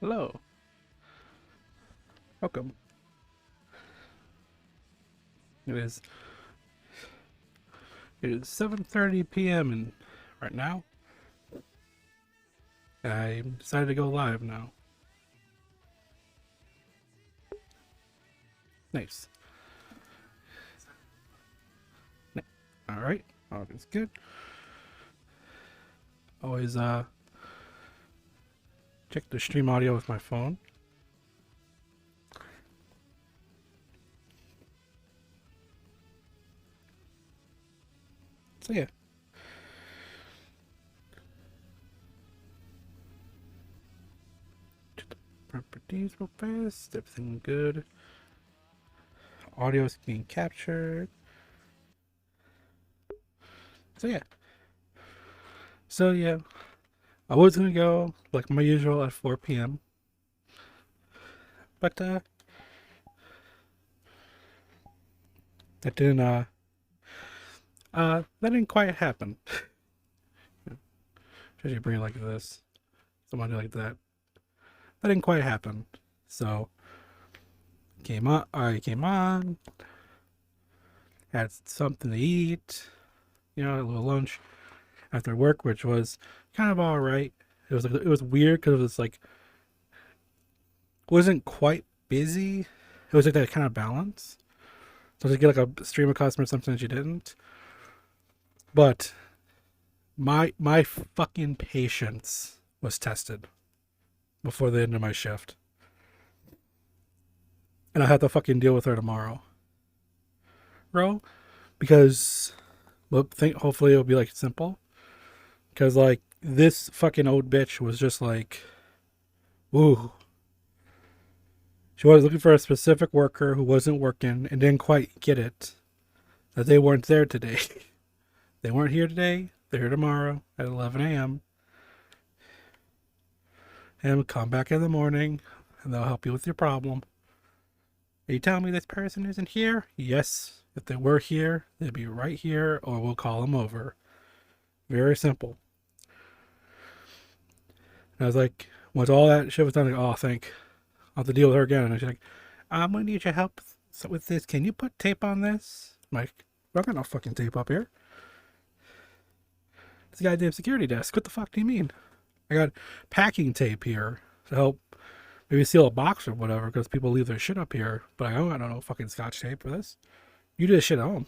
Hello. Welcome. It is 7:30 p.m. and right now I decided to go live now. Nice. All right. All is good. Always check the stream audio with my phone. So yeah. Check the properties real fast. Everything good. Audio is being captured. So yeah. I was gonna go like my usual at 4 p.m. But that didn't quite happen. Should you bring it like this? Somebody like that. That didn't quite happen. So I came on, had something to eat, a little lunch after work, which was kind of all right. It was weird because it was like wasn't quite busy. It was like that kind of balance. So to get like a stream of customers, sometimes you didn't. But my fucking patience was tested before the end of my shift, and I have to fucking deal with her tomorrow, bro. Because hopefully it'll be like simple. Because like this fucking old bitch was just like, ooh. She was looking for a specific worker who wasn't working and didn't quite get it that they weren't there today. They weren't here today. They're here tomorrow at 11 a.m. And come back in the morning and they'll help you with your problem. Are you telling me this person isn't here? Yes. If they were here, they'd be right here or we'll call them over. Very simple. And I was like, once all that shit was done, like, oh, I'll have to deal with her again. And she's like, I'm going to need your help with this. Can you put tape on this? I'm like, I got no fucking tape up here. It's a goddamn security desk. What the fuck do you mean? I got packing tape here to help maybe seal a box or whatever because people leave their shit up here. But I don't know fucking scotch tape for this. You do this shit at home.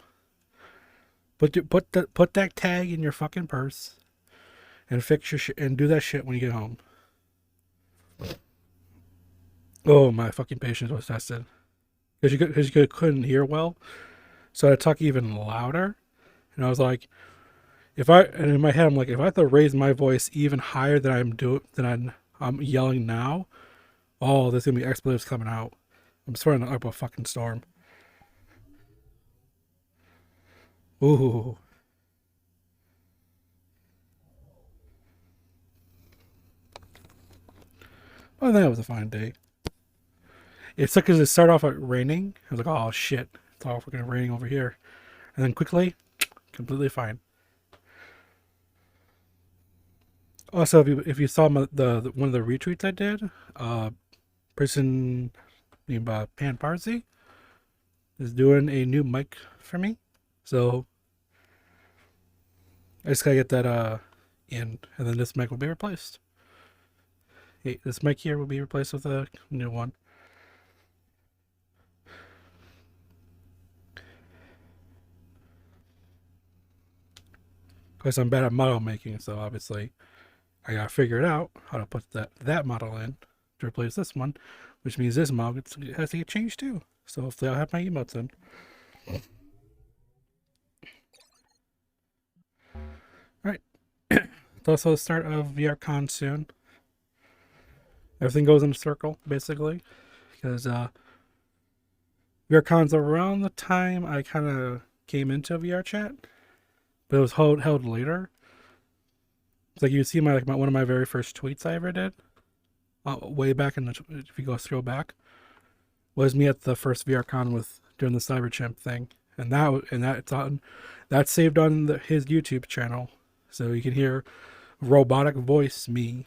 Put that tag in your fucking purse and fix your shit and do that shit when you get home. Oh, my fucking patience was tested because you couldn't hear well, so I talk even louder. And I was like, and in my head I'm like, if I have to raise my voice even higher than I'm yelling now, oh, there's gonna be expletives coming out. I'm swearing up a fucking storm. Ooh. Well, that was a fine day. It took us to start off at raining. I was like, oh shit, it's all fucking raining over here. And then quickly, completely fine. Also, if you saw one of the retweets I did, person named Pan Parsi is doing a new mic for me. So I just gotta get that in, and then this mic will be replaced. Hey, this mic here will be replaced with a new one. Because I'm bad at model making, so obviously I gotta figure it out how to put that model in to replace this one, which means this model has to get changed too. So hopefully I'll have my emotes in. Alright. It's also the start of VRCon soon. Everything goes in a circle, basically. Because VRCon's around the time I kind of came into VRChat. But it was held later. It's like you see one of my very first tweets I ever did, way back if you go scroll back, was me at the first VRCon during the CyberChimp thing, and that's saved on his YouTube channel, so you can hear robotic voice me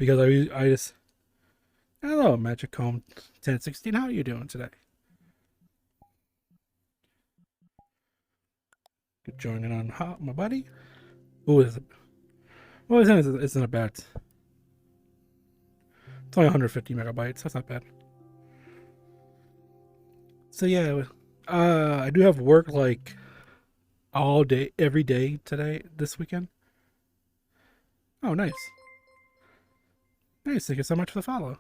because I just hello Magic Home 1016. How are you doing today? Good joining on hot, my buddy. Who is it? Well, isn't a bad. It's only 150 megabytes. That's not bad. So yeah, I do have work like all day, every day today, this weekend. Oh, nice. Nice. Thank you so much for the follow.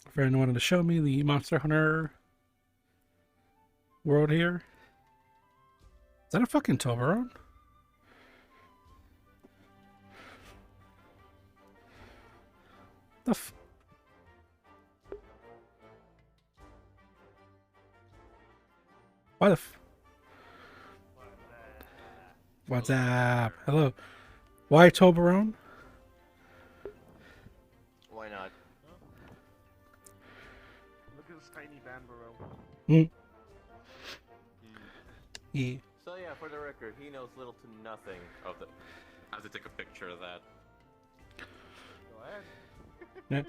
If anyone wanted to show me the Monster Hunter world here. Is that a fucking Toblerone? The Why the What's up? Hello. Why Toblerone? Why not? Look at this tiny Banbaro. Yeah. So yeah, for the record, he knows little to nothing of the. I have to take a picture of that. Go ahead. Yeah.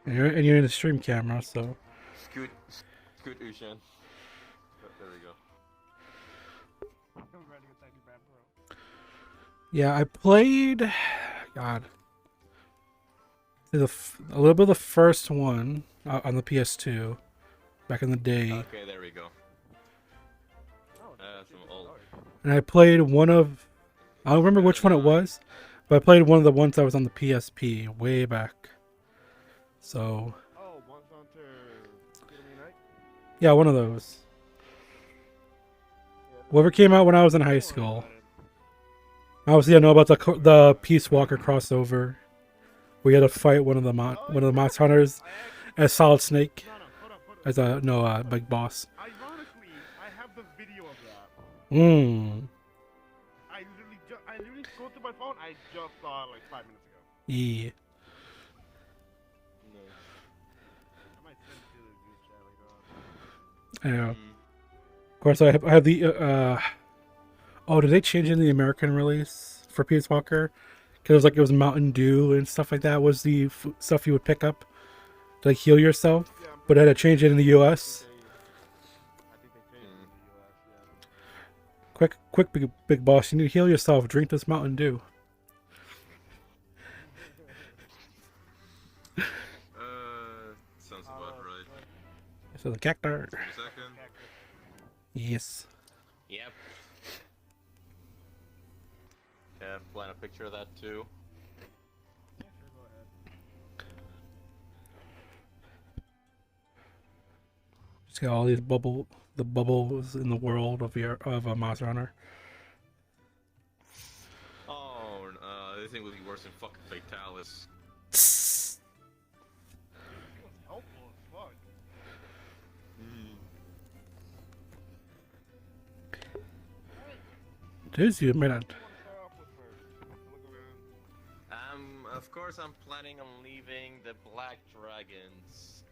And you're in the stream camera, so. Scoot Ushan. There we go. I'm riding a tiny Banbaro. Yeah, I played. God. A little bit of the first one on the PS2 back in the day. Okay, there we go. Oh, Some old. And I played one of. I don't remember which one it was, but I played one of the ones that was on the PSP way back. So. Oh, Monster Hunter. Night? Yeah, one of those. Whatever came out when I was in high school. Obviously, I know about the Peace Walker crossover. We had to fight one of the Monster Hunters as Solid Snake, as a big boss. Ironically, I have the video of that. I literally go to my phone. I just saw it like 5 minutes ago. Yeah. No. I might send it to the VRChat later on. Yeah. Of course, I have the. Oh, did they change in the American release for Peace Walker? Because it was Mountain Dew and stuff like that was the stuff you would pick up to heal yourself. Yeah, But I had to change it in the U.S. I think they changed it in the US, yeah. Quick, big boss, you need to heal yourself. Drink this Mountain Dew. Sounds about right. So the cactus. Just a second. Yes. Yep. Yeah, plan a picture of that too. Yeah, sure, go ahead. Just got all these bubbles in the world of Monster Hunter. Oh, this thing would be worse than fucking Fatalis. It was helpful as fuck. Jeez, you made it. What do you want to start off with first? Look around. Of course, I'm planning on leaving the Black Dragons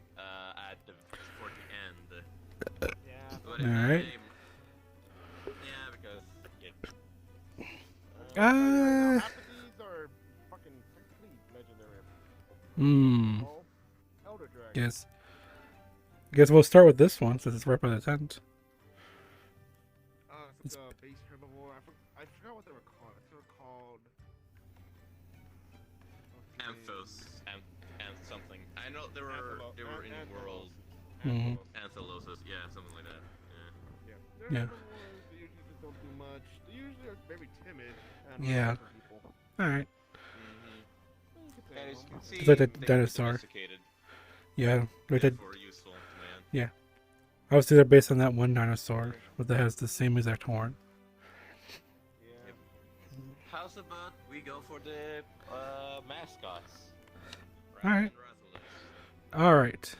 for the end. Yeah. But Alright. Yeah, because Half of these are fucking complete legendary. Oh, Elder Dragon. Yes. Guess we'll start with this one since it's right by the tent. It's a base herbivore. I forgot what they were called. I think they were called. Anthos and something. I know they were in the world. Mhm. Antholosis, yeah, something like that. Yeah. They're Yeah. herbivores. They usually just don't do much. They usually are very timid. And Yeah. for people. Alright. And as you can see, It's like the they were dinosaur. domesticated, Yeah. Like that. therefore useful, man. Yeah. Obviously, they're based on that one dinosaur that has the same exact horn. Yeah. How's about we go for the mascots? Alright. Rathalos. Alright.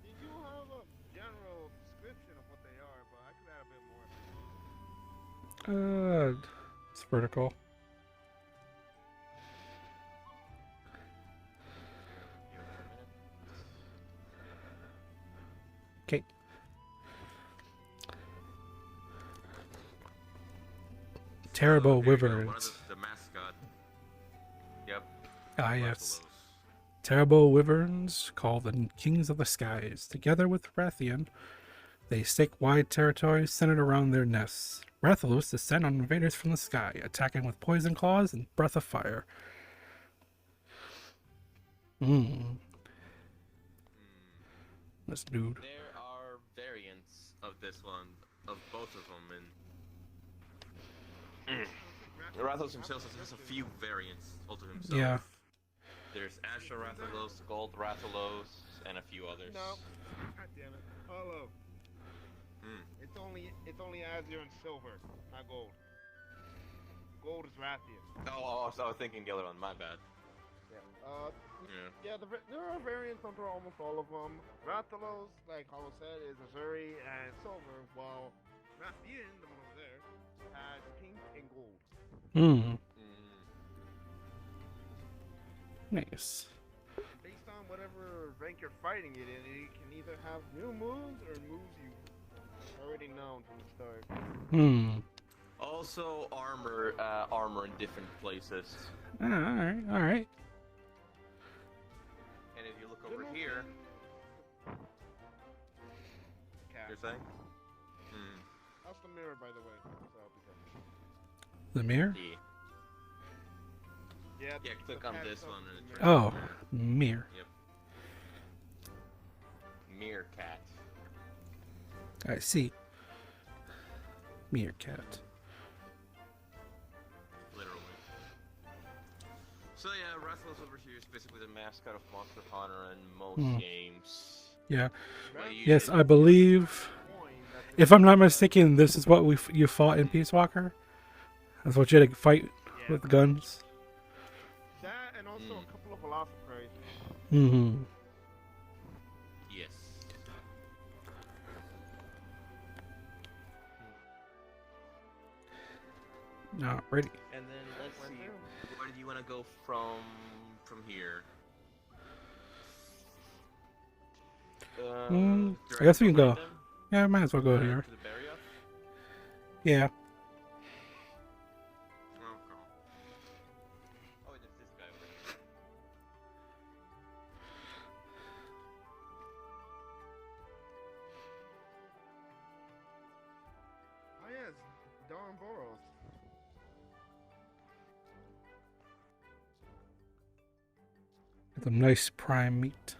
Did you have a general description of what they are? But I could add a bit more. It's vertical. Okay. terrible here you go, wyverns. the mascot. Yep. Ah, yes. Rathalos. Terrible wyverns, called the kings of the skies. Together with Rathian, they stake wide territories centered around their nests. Rathalos descend on invaders from the sky, attacking with poison claws and breath of fire. This dude. There are variants of this one, of both of them, and Rathalos himself has a few variants all to himself. Yeah. There's Asher Rathalos, Gold Rathalos, and a few others. No. God damn it. Hello. It's only Azure and silver, not gold. Gold is Rathian. Oh, so I was thinking the other one. My bad. Yeah. There are variants under almost all of them. Rathalos, like Hollow said, is Azuri and silver, while Rathian, the one over there, has pink and gold. Nice. Based on whatever rank you're fighting it in, it can either have new moves or moves you already known from the start. Also, armor in different places. Alright. And if you look over here, you're saying? That's the mirror, by the way. So I'll be careful. The mirror? Yeah, click on this one and it Oh, mirror. Yep. Meerkat. I see. Meerkat. Literally. So yeah, Rathalos over here is basically the mascot of Monster Hunter in most games. Yeah. But you Yes, should- I believe. If I'm not mistaken, this is what you fought in Peace Walker. That's what you had to fight with guns. That and also a couple of Velociprey. Yes. Alrighty. And then let's see, where do you want to go from here? I guess we can go. Them? Yeah, might as well go here. To the barrier? Yeah. Oh, there's this guy over here. Oh yes, Don Boros. Some nice prime meat.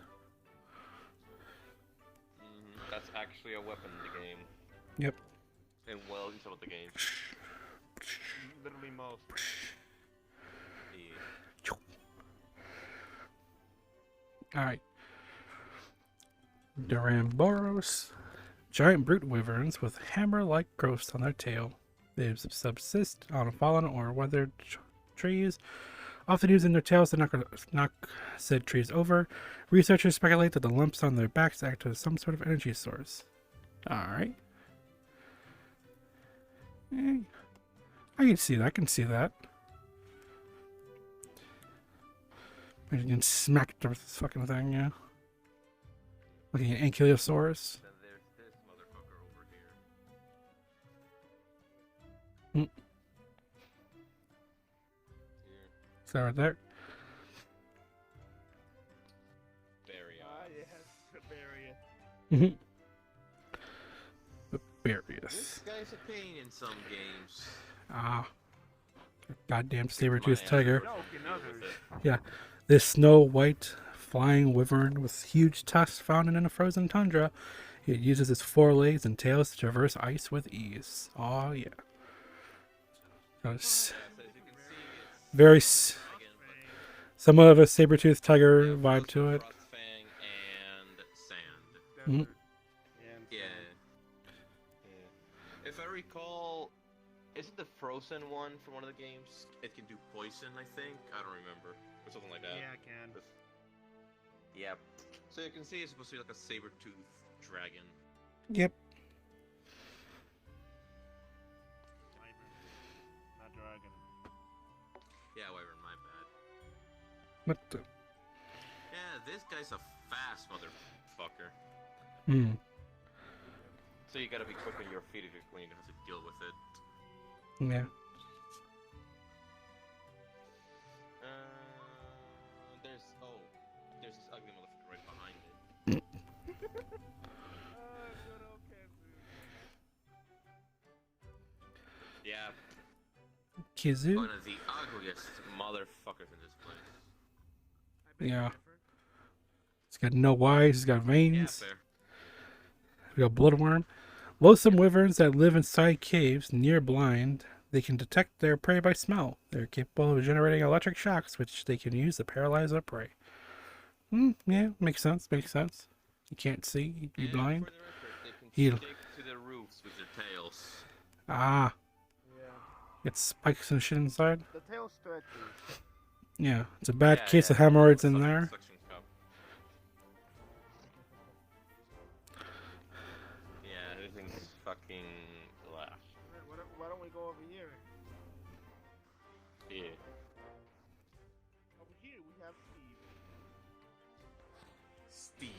That's actually a weapon in the game. Yep. And well, in some of the games. Literally most. Alright. Duramboros. Giant brute wyverns with hammer-like growths on their tail. They subsist on fallen or weathered trees, often using their tails to knock said trees over. Researchers speculate that the lumps on their backs act as some sort of energy source. Alright. I can see that. I can see that. Maybe you can smack it with this fucking thing, yeah. Like an ankylosaurus. Then there's this motherfucker over here. Here. Is that right there? Barrier. Yes. Barbarius. This guy's a pain in some games. Goddamn saber-toothed tiger. No, in others. Yeah. This snow white flying wyvern with huge tusks found in a frozen tundra. It uses its forelegs and tails to traverse ice with ease. Oh, yeah. Very somewhat of a saber-toothed tiger vibe to it. Fang and sand. Mhm. Yeah. If I recall, isn't the frozen one from one of the games? It can do poison, I think. I don't remember, or something like that. Yeah, I can. Yep. So you can see it's supposed to be like a saber-toothed dragon. Yep. Not dragon. Yeah, wyvern, my bad. What the? Yeah, this guy's a fast motherfucker. So you gotta be quick on your feet if you're going to have to deal with it. Yeah. Good old Kansas. Yeah, Kizu. one of the ugliest motherfuckers in this place. I beg to Yeah. differ. It's got no eyes. It's got Yeah, veins. fair. We got bloodworm. Loathsome wyverns that live inside caves, near blind. They can detect their prey by smell. They're capable of generating electric shocks, which they can use to paralyze their prey. Yeah, makes sense. Makes sense. You can't see. You And blind. for the record, they can Heal. stick to the roofs with their tails. Ah, Yeah. get spikes and shit inside. The tail stretches. Yeah, it's a bad Yeah, case yeah, of hemorrhoids in suction- there. suction cup. Yeah, everything's fucking lash. Why don't we go over here? Yeah. Over here we have Steve. Steve.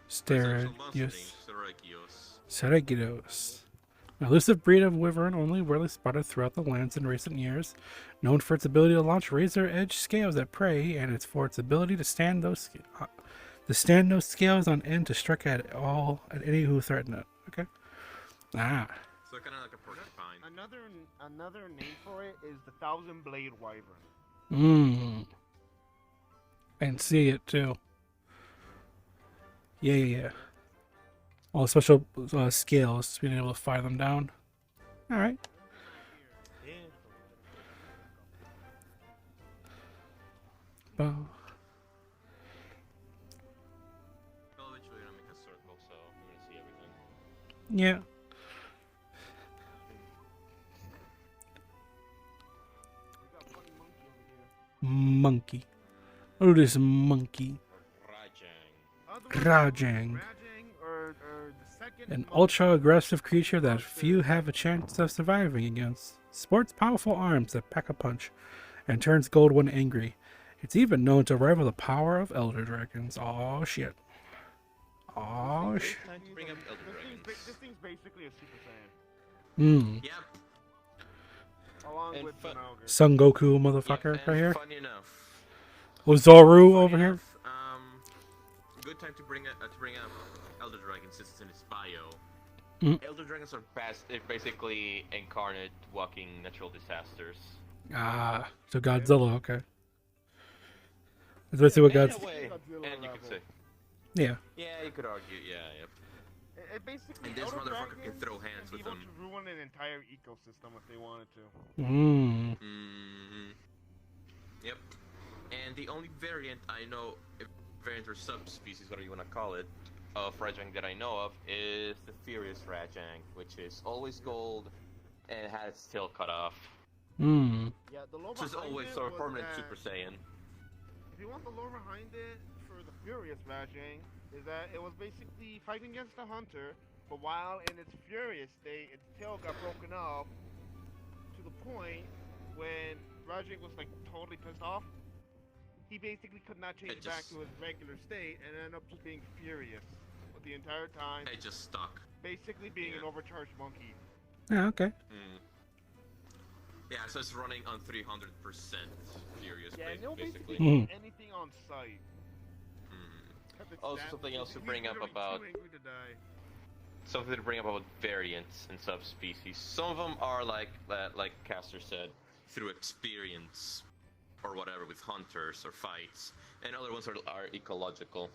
Steroids. Sarakios. Seregidos. An elusive breed of wyvern only rarely spotted throughout the lands in recent years, known for its ability to launch razor-edged scales at prey, and it's for its ability to stand those scales on end to strike at any who threaten it. Okay. Ah. So kind of like a porcupine. Another name for it is the Thousand Blade Wyvern. Mmm. And see it too. Yeah. All special scales, being able to fire them down. All right. Yeah. Well, Well, eventually we're gonna make a circle, so we're gonna see everything. yeah. We got funny monkey over here. Monkey. Oh, this monkey. Rajang. Rajang. Or the second An monkey. ultra-aggressive creature that few have a chance of surviving against. Sports powerful arms that pack a punch, and turns gold when angry. It's even known to rival the power of elder dragons. Oh shit. Oh shit. Time to bring up Elder Dragons. This thing's basically a Super Saiyan. Yep. Along And with fu- an ogre. Son Goku motherfucker Yeah, right here. Funny enough. Ozaru funny over here. enough, good time to bring up Elder Dragons since it's in its bio. Elder Dragons are they're basically incarnate walking natural disasters. Ah, so Godzilla, okay. That's basically what In God's. a way, Godzilla and you could level. say. Yeah. Yeah, you could argue, yeah. It basically And this Elder motherfucker can Dragons throw hands is with able them. to ruin an entire ecosystem if they wanted to. Yep. And the only variant I know, variant or subspecies, whatever you want to call it, of Rajang that I know of is the Furious Rajang, which is always gold and has its tail cut off. Yeah, the lore So it's behind always it sort of was permanent that- Super Saiyan. If you want the lore behind it for the Furious Rajang, is that it was basically fighting against a hunter, but while in its furious state, its tail got broken off to the point when Rajang was like totally pissed off. He basically could not change It back just- to his regular state and ended up just being furious the entire time, It just stuck. basically being an Yeah. overcharged monkey. Yeah, okay. Yeah, so it's running on 300% Furious, Yeah, and they'll basically. basically eat anything on sight. Also, something else to bring up He's literally about- too angry to die. Something to bring up about variants and subspecies. Some of them are like Caster said, through experience or whatever with hunters or fights, and other ones are ecological.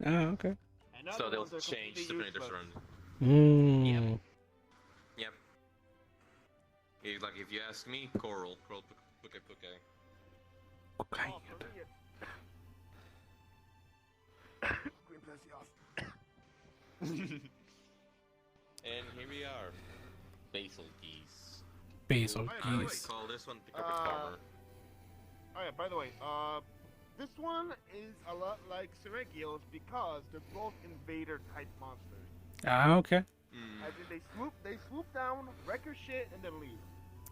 Ah, okay. And So other they'll ones are change completely depending on their useless. surroundings. Mmm. Yep. Like if you ask me, coral, puke. Okay. Oh, for me, it's- Green Plesios. And here we are, basil geese. Basil By the I like geese. to call this one the carpet farmer. Oh yeah, by the way, this one is a lot like Seregios because they're both invader type monsters. Ah, okay. As in they swoop down, wreck your shit, and then leave.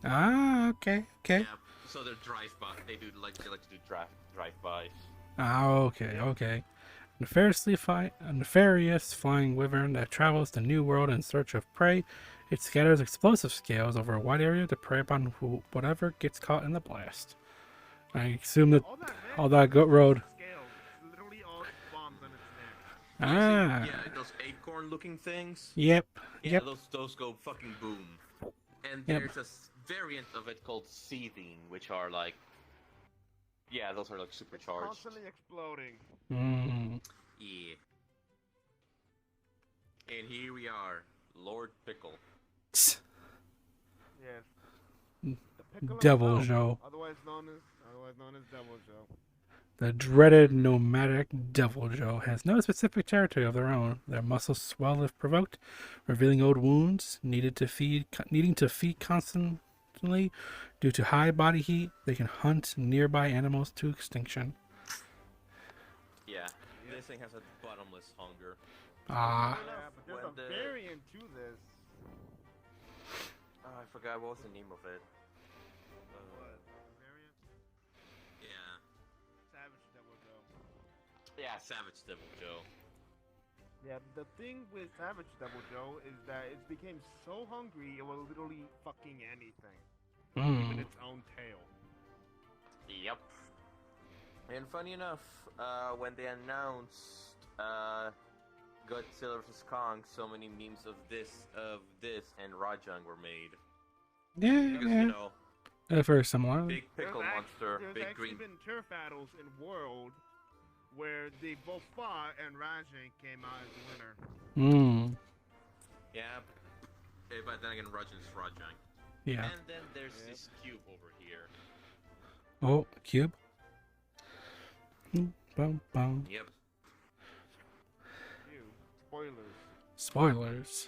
Ah, okay. Okay. Yeah. So they're drive-by. They like to do drive-bys. Ah, okay. Okay. A nefarious flying wyvern that travels the new world in search of prey. It scatters explosive scales over a wide area to prey upon whatever gets caught in the blast. I assume that All that red all that goat road. scales. Ah. Yeah, those acorn-looking things. Yep. Yeah, Yep. those go fucking boom. And Yep. there's a variant of it called seething, which are like, yeah, those are like It's supercharged. constantly exploding. Mm. Yeah. And here we are, Lord Pickle. Yes. The Piccolo Devil himself, Joe. otherwise known as Devil Joe. The dreaded nomadic Devil Joe has no specific territory of their own. Their muscles swell if provoked, revealing old wounds. Needing to feed constantly due to high body heat, they can hunt nearby animals to extinction. Yeah, this thing has a bottomless hunger. Ah. Yeah, but there's When a the- variant to this. Oh, I forgot what was the name of it. What? A variant? Yeah. Savage Devil Joe. Yeah, Savage Devil Joe. Yeah, the thing with Savage Devil Joe is that it became so hungry it will literally fucking anything. Even its own tail. Yep. And funny enough, when they announced Godzilla vs. Kong, so many memes of this, and Rajang were made. Yeah, Because, yeah. you know, Very similar. big pickle monster, There's big actually green... been turf battles in World where they both fought and Rajang came out as the winner. Mm. Yeah. But then again, Rajang's Rajang. Yeah. And then there's Yep. this cube over here. Oh, cube. Boom, boom. Yep. Ew. Spoilers. Spoilers.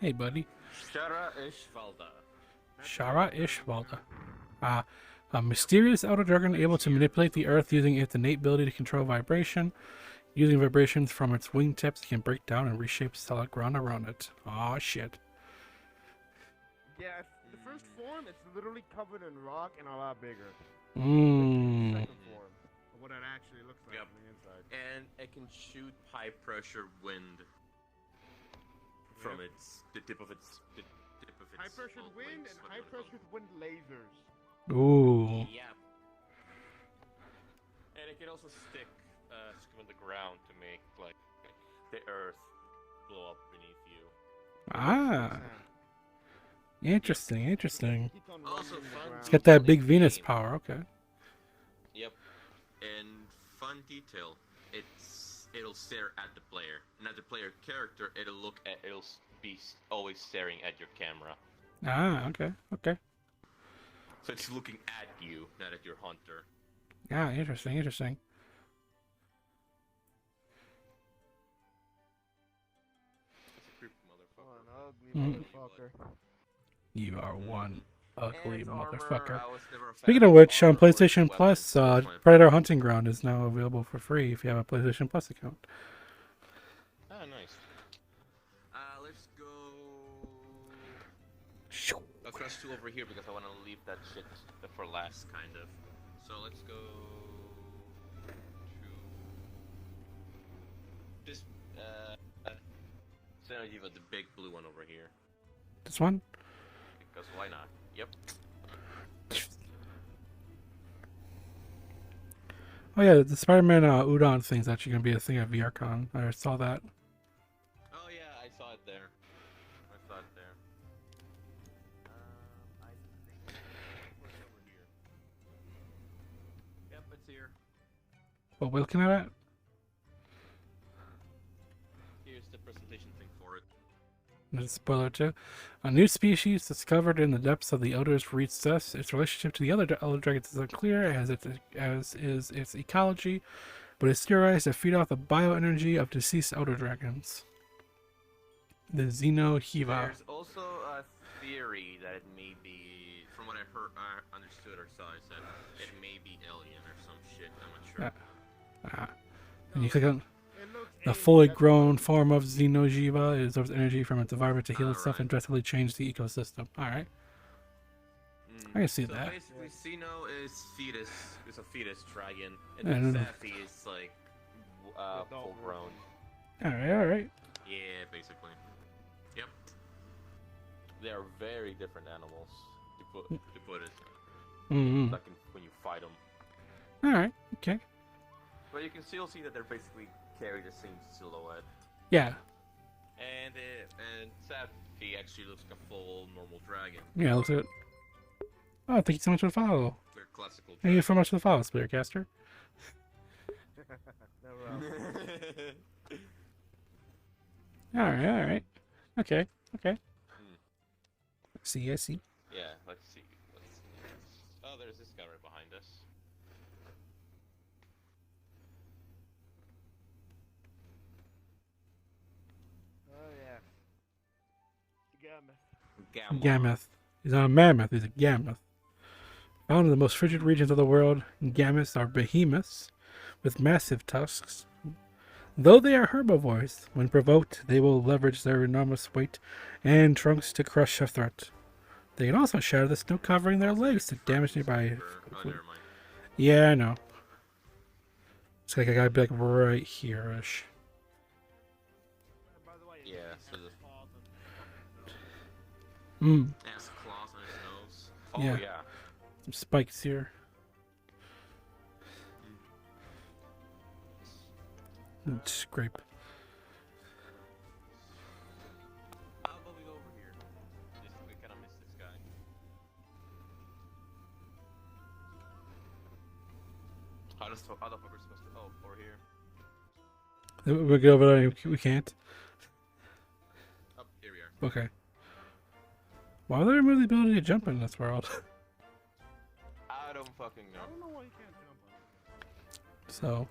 Hey, buddy. Shara Ishvalda. Shara Ishvalda. A mysterious outer dragon able to manipulate the earth using its innate ability to control vibration. Using vibrations from its wingtips, it can break down and reshape solid ground around it. Aw, shit. Yeah, the first form, it's literally covered in rock and a lot bigger. Mmm. Second form, of what it actually looks like Yep. on the inside. And it can shoot high pressure wind from Yep. the tip of its High pressured wind and high pressured wind lasers. Ooh. Yeah. And it can also stick on the ground to make like the earth blow up beneath you. Ah. Interesting, interesting. Keep on Also rumbling the fun. ground. It's got that Funny big Venus game. power, okay. Yep. And fun detail, it'll stare at the player. Not the player character, it'll be always staring at your camera. Ah, okay, okay. So it's looking at you, not at your hunter. Yeah, interesting, interesting. It's a creepy motherfucker. Oh, an ugly Mm. motherfucker. You are one ugly And motherfucker. armor, I was never a fan Speaking of which, on armor or PlayStation weapons, Plus, so it's fine. Predator Hunting Ground is now available for free if you have a PlayStation Plus account. Ah, nice. Let's go across two over here because I want to leave that shit for last, kind of. So let's go to this. Synergy with the big blue one over here This one? because why not? Yep. Oh yeah, the Spider-Man Udon thing's actually gonna be a thing at VRCon. I saw that. Oh yeah, I saw it there. I saw it there. I think what's over here? Yep, it's here. What we're looking at? Here's the presentation thing for it. There's a spoiler too. A new species discovered in the depths of the Elder's reached us. Its relationship to the other elder dragons is unclear, as is its ecology, but it's theorized to feed off the bioenergy of deceased elder dragons. The Xenohiva. There's also a theory that it may be, from what I heard, understood or saw, is that it may be alien or some shit. I'm not sure. And you click on It looks the alien, fully that's grown what- form of Xenohiva. It absorbs energy from its environment to heal itself Alright. and drastically change the ecosystem. Alright. I can see so that. basically, Xeno is a fetus dragon, and I don't then know. Safi is like Adult full grown. Alright. Yeah, basically. Yep. They are very different animals, to put it. Mm-hmm. Like when you fight them. Alright. Okay. But you can still see that they're basically carry the same silhouette. Yeah. And Seth, he actually looks like a full normal dragon. Yeah, looks at. Oh, thank you so much for the follow. They're classical. Thank you so much for the follow, Spearcaster. Never else. Alright. Okay. I see. Yeah, let's see. Oh, there's this guy right behind us. Oh yeah. Gamma. Gammoth. He's not a mammoth, he's a gammoth. Found in the most frigid regions of the world, gammoths are behemoths with massive tusks. Though they are herbivores, when provoked, they will leverage their enormous weight and trunks to crush a threat. They can also shatter the snow covering their legs to damage nearby. Oh, never mind. Yeah, I know. It's like I gotta be like right here-ish. By the way, Yeah, so the Mm, ass claws on his nose. Oh Yeah. yeah. some spikes here. Scrape. How about we go over here? We kind of missed this guy. How the fuck are we supposed to? Oh, over here. We go over there. We can't. Oh, here we are. Okay. Why would they remove the ability to jump in this world? I don't fucking I know. don't know why you can't jump on it. So,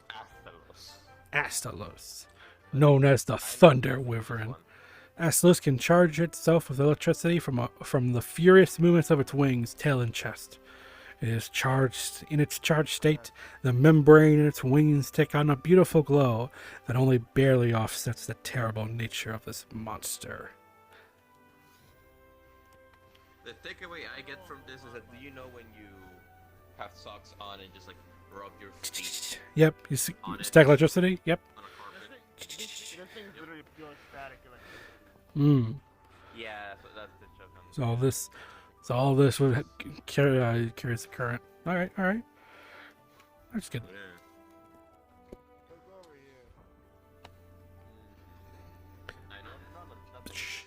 Astalos. Astalos, known as the Thunder Wyvern. Astalos can charge itself with electricity from the furious movements of its wings, tail, and chest. It is charged. In its charged state, the membrane in its wings take on a beautiful glow that only barely offsets the terrible nature of this monster. The takeaway I get from this is that do you know when you have socks on and just like rub your feet Yep, you stack electricity. Yep. on a carpet? This thing's literally pure static electricity. Mm. Yeah, so that's the joke on So all this would carries the current. All right. That's good. Yeah. Let's go over here. I know nothing. Shh.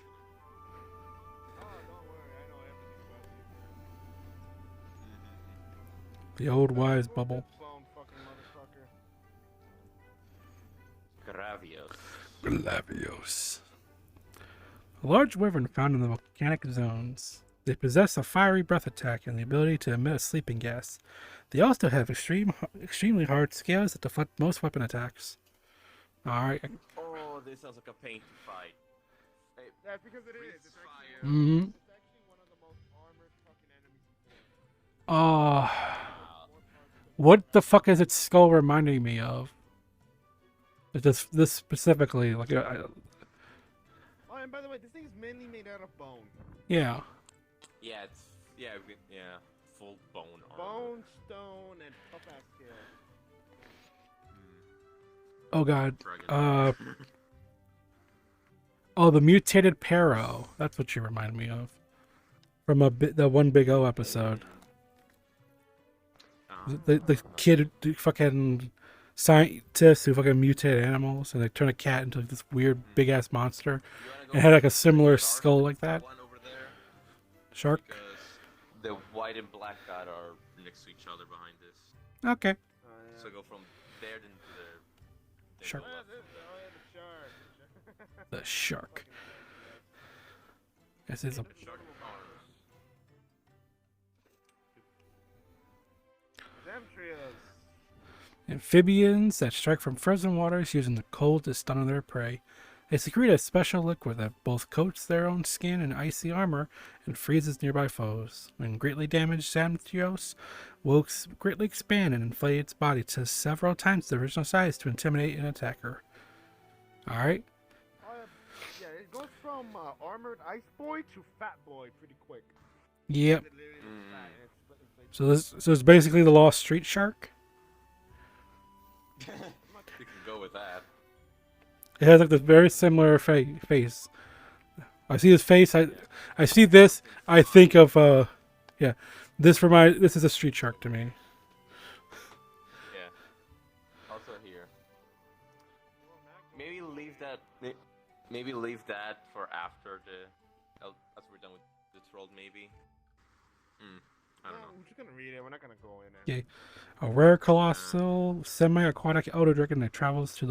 Oh, don't worry, I know everything about you. The old wise bubble. Bone fucking motherfucker. Gravios. Glavios. A large wyvern found in the volcanic zones. They possess a fiery breath attack and the ability to emit a sleeping gas. They also have extremely hard scales that deflect most weapon attacks. Alright. Oh, this sounds like a pain to fight. Hey, That's because it breathe is. It's fire. actually, Mm-hmm. it's actually one of the most armored fucking enemies. What the fuck is its skull reminding me of? This specifically, like, Oh, and by the way, this thing is mainly made out of bone. yeah. Yeah, full bone armor. Bone, stone, and tough-ass scale. Oh god. Dragon. Oh, the mutated Pero. That's what you remind me of. From the One Big O episode. The kid, the fucking scientist who fucking mutated animals and they turn a cat into this weird big ass monster. It had like a similar skull like that. One over there, Shark. because the white and black dot are next to each other behind this. Okay. Oh, yeah. So go from there then to the Shark. Oh, yeah, the shark. The shark. This is a shark arms. Zemtrios. amphibians that strike from frozen waters using the cold to stun their prey. They secrete a special liquid that both coats their own skin in icy armor and freezes nearby foes. When greatly damaged, Zamtrios will greatly expand and inflate its body to several times the original size to intimidate an attacker. Alright. Yeah, it goes from armored ice boy to fat boy pretty quick. Yep. It literally is fat, and it's So it's basically the lost street shark. You can go with that. It has like this very similar face. I see his face. I see this. I think of yeah. This is a street shark to me. Yeah. Also here. maybe leave that for after as we're done with this world, maybe. I don't know. We're just gonna read it. We're not gonna go in there. Okay. A rare colossal semi-aquatic elder dragon that travels to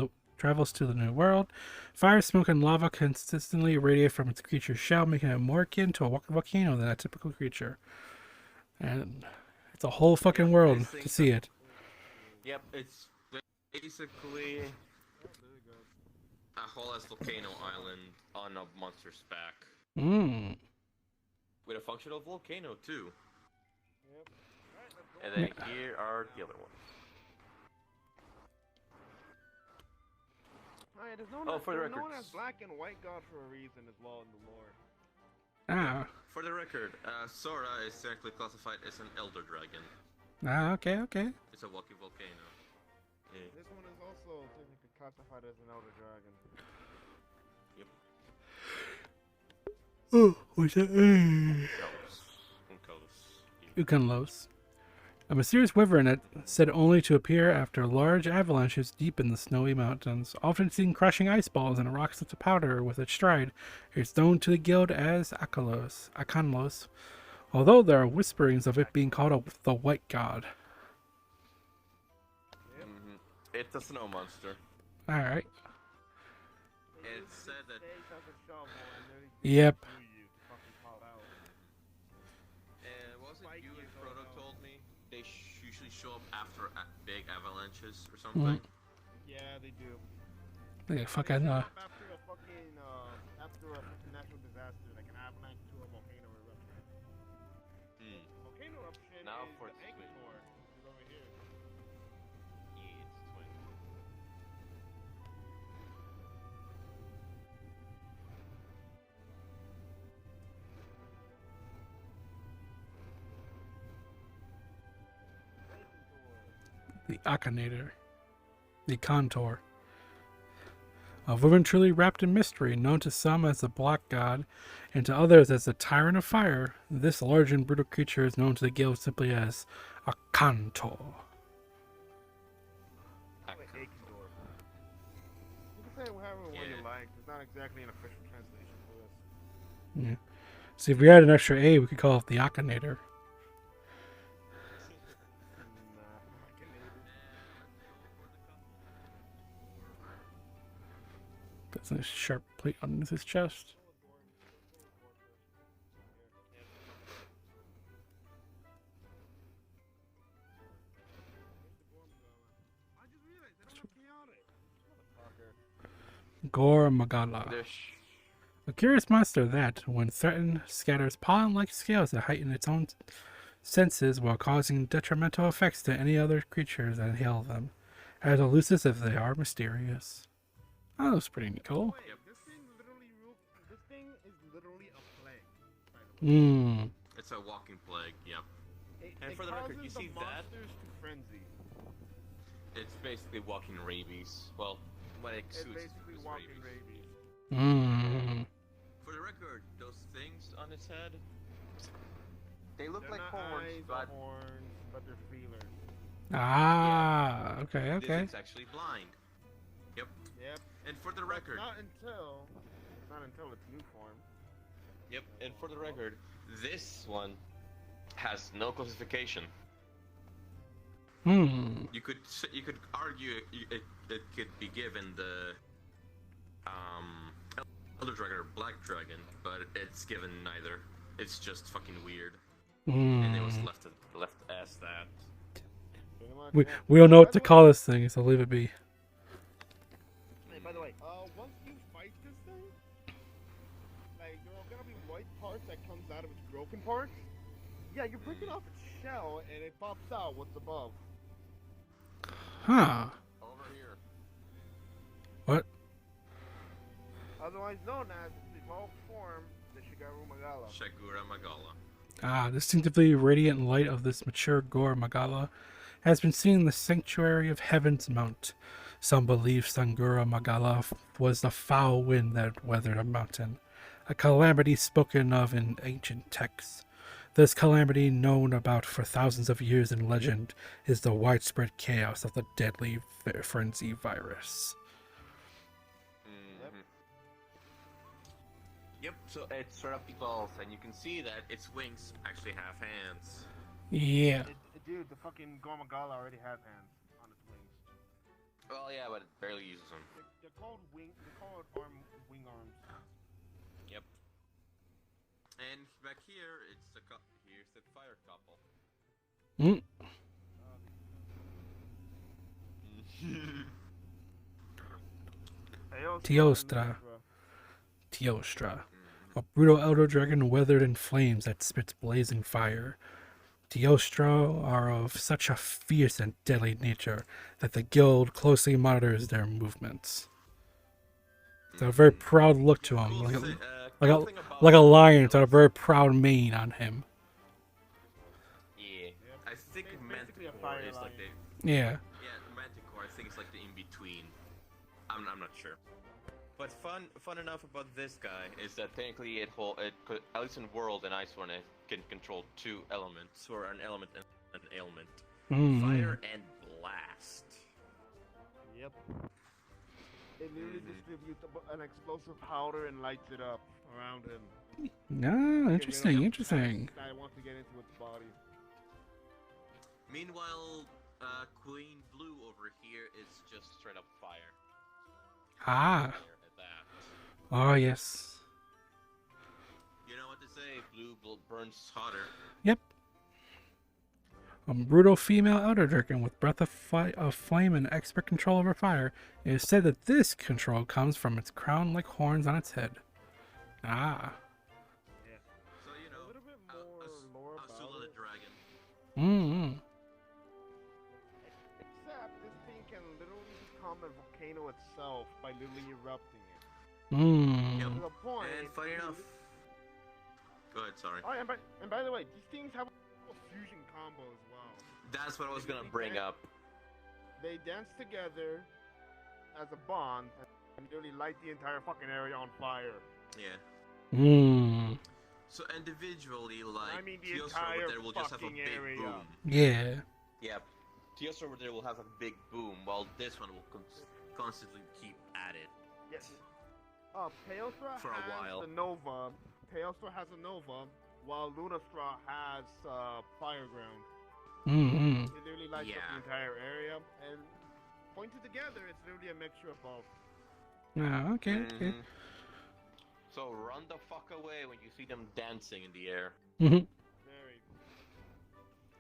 the new world. Fire, smoke, and lava consistently radiate from its creature's shell, making it more akin to a volcano than a typical creature. And it's a whole fucking world to see it. Yep, it's basically a whole ass volcano island on a monster's back. With a functional volcano too. Yep. And then here are the other ones. Alright, there's for the known records. as Black and White God for a reason as well in the lore. Ah. For the record, Sora is technically classified as an elder dragon. Ah, okay. It's a walking volcano. Yeah. This one is also technically classified as an elder dragon. Yep. Oh, what's that? Uncos. Ukanlos. A mysterious wyvern that said only to appear after large avalanches deep in the snowy mountains, often seen crushing ice balls and rocks into powder with its stride. It's known to the guild as Akanlos, although there are whisperings of it being called the White God. It's a snow monster. Alright. It's said that. Yep. Was it you and Frodo told me? They usually show up after big avalanches or something. Yeah, they do. Like fucking After a fucking natural disaster, like an avalanche to a volcano eruption. Volcano eruption Now is for the twin. Egmore. Is over here. Yeah, it's twin. the Akinator. The Contour. A woman truly wrapped in mystery, known to some as the Black God, and to others as the Tyrant of Fire, this large and brutal creature is known to the guild simply as a Contour. Wait, Egmore. You can say however one you like. There's not exactly an official translation for this. Yeah. See, if we had an extra A, we could call it the Akinator. Got a nice sharp plate underneath his chest. I just realized that's not chaotic. Gore Magala. Dish. A curious monster that, when threatened, scatters pollen-like scales that heighten its own senses while causing detrimental effects to any other creatures that inhale them, as elusive as they are mysterious. Oh, that was pretty cool. Wait, this thing is literally a plague, by the way. It's a walking plague, yep. And It for the record, causes you see the that? monsters to frenzy. It's basically walking rabies. Well, what it It's suits basically is walking rabies. rabies. For the record, those things on its head, they look They're like not horns, eyes but or horns, but they're feelers. Ah, okay. this is actually blind. Yep. Yep. And for the But record, not until its new form. yep. And for the record, this one has no classification. You could argue it could be given the Elder Dragon or Black Dragon, but it's given neither. It's just fucking weird, and it was left as that. Pretty much, We, yeah. we don't know what By to the call this thing, so leave it be. Hey, by the way, once you fight this thing, like there are gonna be white parts that comes out of its broken parts. Yeah, you're breaking off its shell, and it pops out what's above. Huh. Over here. What? Otherwise known as the evolved form, the Shigaru Magala. Shagura Magala. Ah, distinctively radiant light of this mature Gore Magala has been seen in the sanctuary of Heaven's Mount. Some believe Sangura Magala was the foul wind that weathered a mountain, a calamity spoken of in ancient texts. This calamity, known about for thousands of years in legend, is the widespread chaos of the deadly frenzy virus. Yep, so it sort of evolves, and you can see that its wings actually have hands. Yeah. Dude, the fucking Gormagala already has hands on its wings. Well, yeah, but it barely uses them. They're called wing. They're called wing arms. Yep. And back here, here's the fire couple. Mm. Teostra. Teostra. A brutal elder dragon weathered in flames that spits blazing fire. Teostra are of such a fierce and deadly nature that the guild closely monitors their movements. It's a very proud look to him, like a lion. It's got a very proud mane on him. Yeah, Yep. I think It's basically a Manticore fire is like lion. the Yeah. Manticore. I think it's like the in between. I'm not sure. But fun enough about this guy is that technically it could, at least in World and Iceborne, it can control two elements, or an element and an ailment. Fire and blast. Yep. It literally distributes an explosive powder and lights it up around him. No, Get interesting, rid of interesting. the pest that wants to get into its body. Meanwhile, Queen Blue over here is just straight up fire. Ah. Fire at that. Oh, yes. You know what to say, blue burns hotter. Yep. A brutal female elder dragon with breath of flame and expert control over fire. It is said that this control comes from its crown-like horns on its head. Ah. Yeah. So, you A know, little bit more lore about Asula the it. dragon. Mm-hmm. Except this thing can literally become a volcano itself by literally erupting it. Mm. Yep. To the point. And funny enough. Go ahead, sorry. Oh, and by the way, these things have a fusion combo as well. That's what I was gonna bring up. They dance together as a bond and literally light the entire fucking area on fire. Yeah. Mm. So individually, like, I mean the Teostra entire over there will just have a fucking big area. boom. Yeah. Yep. Teostra over there will have a big boom, while this one will constantly keep at it. Yes. Teostra For a has while. the Nova. Teostra has a Nova, while Lunastra has Fire Ground. Mm-hmm. It literally lights up Yeah. the entire area, and pointed together, it's literally a mixture of both. Ah, okay, okay. Mhm. So run the fuck away when you see them dancing in the air. Mm-hmm. Very.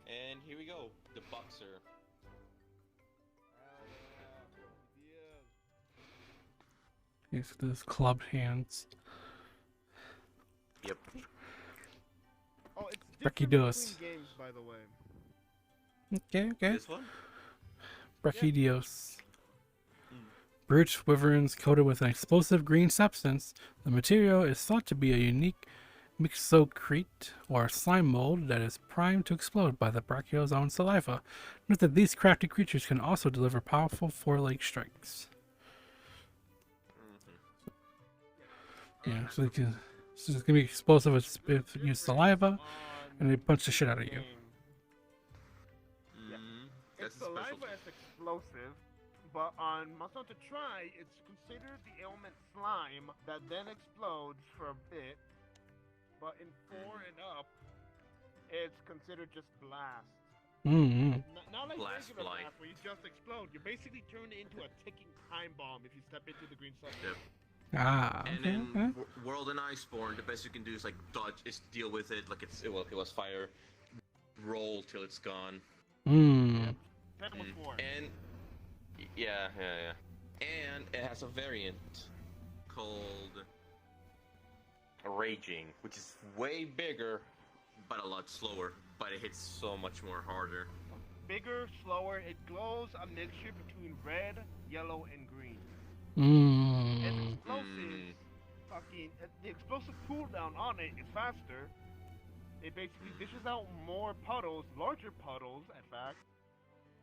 And here we go, the boxer. Yes, those club hands. Yep. Oh, it's Brecky different Dos. between games, by the way. Okay, okay. This one? Brachydios. Brute wyverns coated with an explosive green substance. The material is thought to be a unique mixocrete or slime mold that is primed to explode by the brachio's own saliva. Note that these crafty creatures can also deliver powerful four-leg strikes. Yeah, so it's gonna be explosive if you use saliva, and they punch the shit out of you. Its saliva is explosive, but on Must Not to Try, it's considered the ailment slime that then explodes for a bit. But in 4 and up, it's considered just blast. Mm-hmm. Not like Blast regular blight. blast where you just explode. You basically turn it into a ticking time bomb if you step into the green substance. Yep. Ah, And okay, in okay. World and Iceborne, the best you can do is like dodge, is deal with it like it was fire, roll till it's gone. Mm. That was 4. And yeah. And it has a variant called Raging, which is way bigger, but a lot slower. But it hits so much more harder. Bigger, slower, it glows a mixture between red, yellow, and green. Mm. And explosives, the explosive cooldown on it is faster. It basically dishes out more puddles, larger puddles, in fact,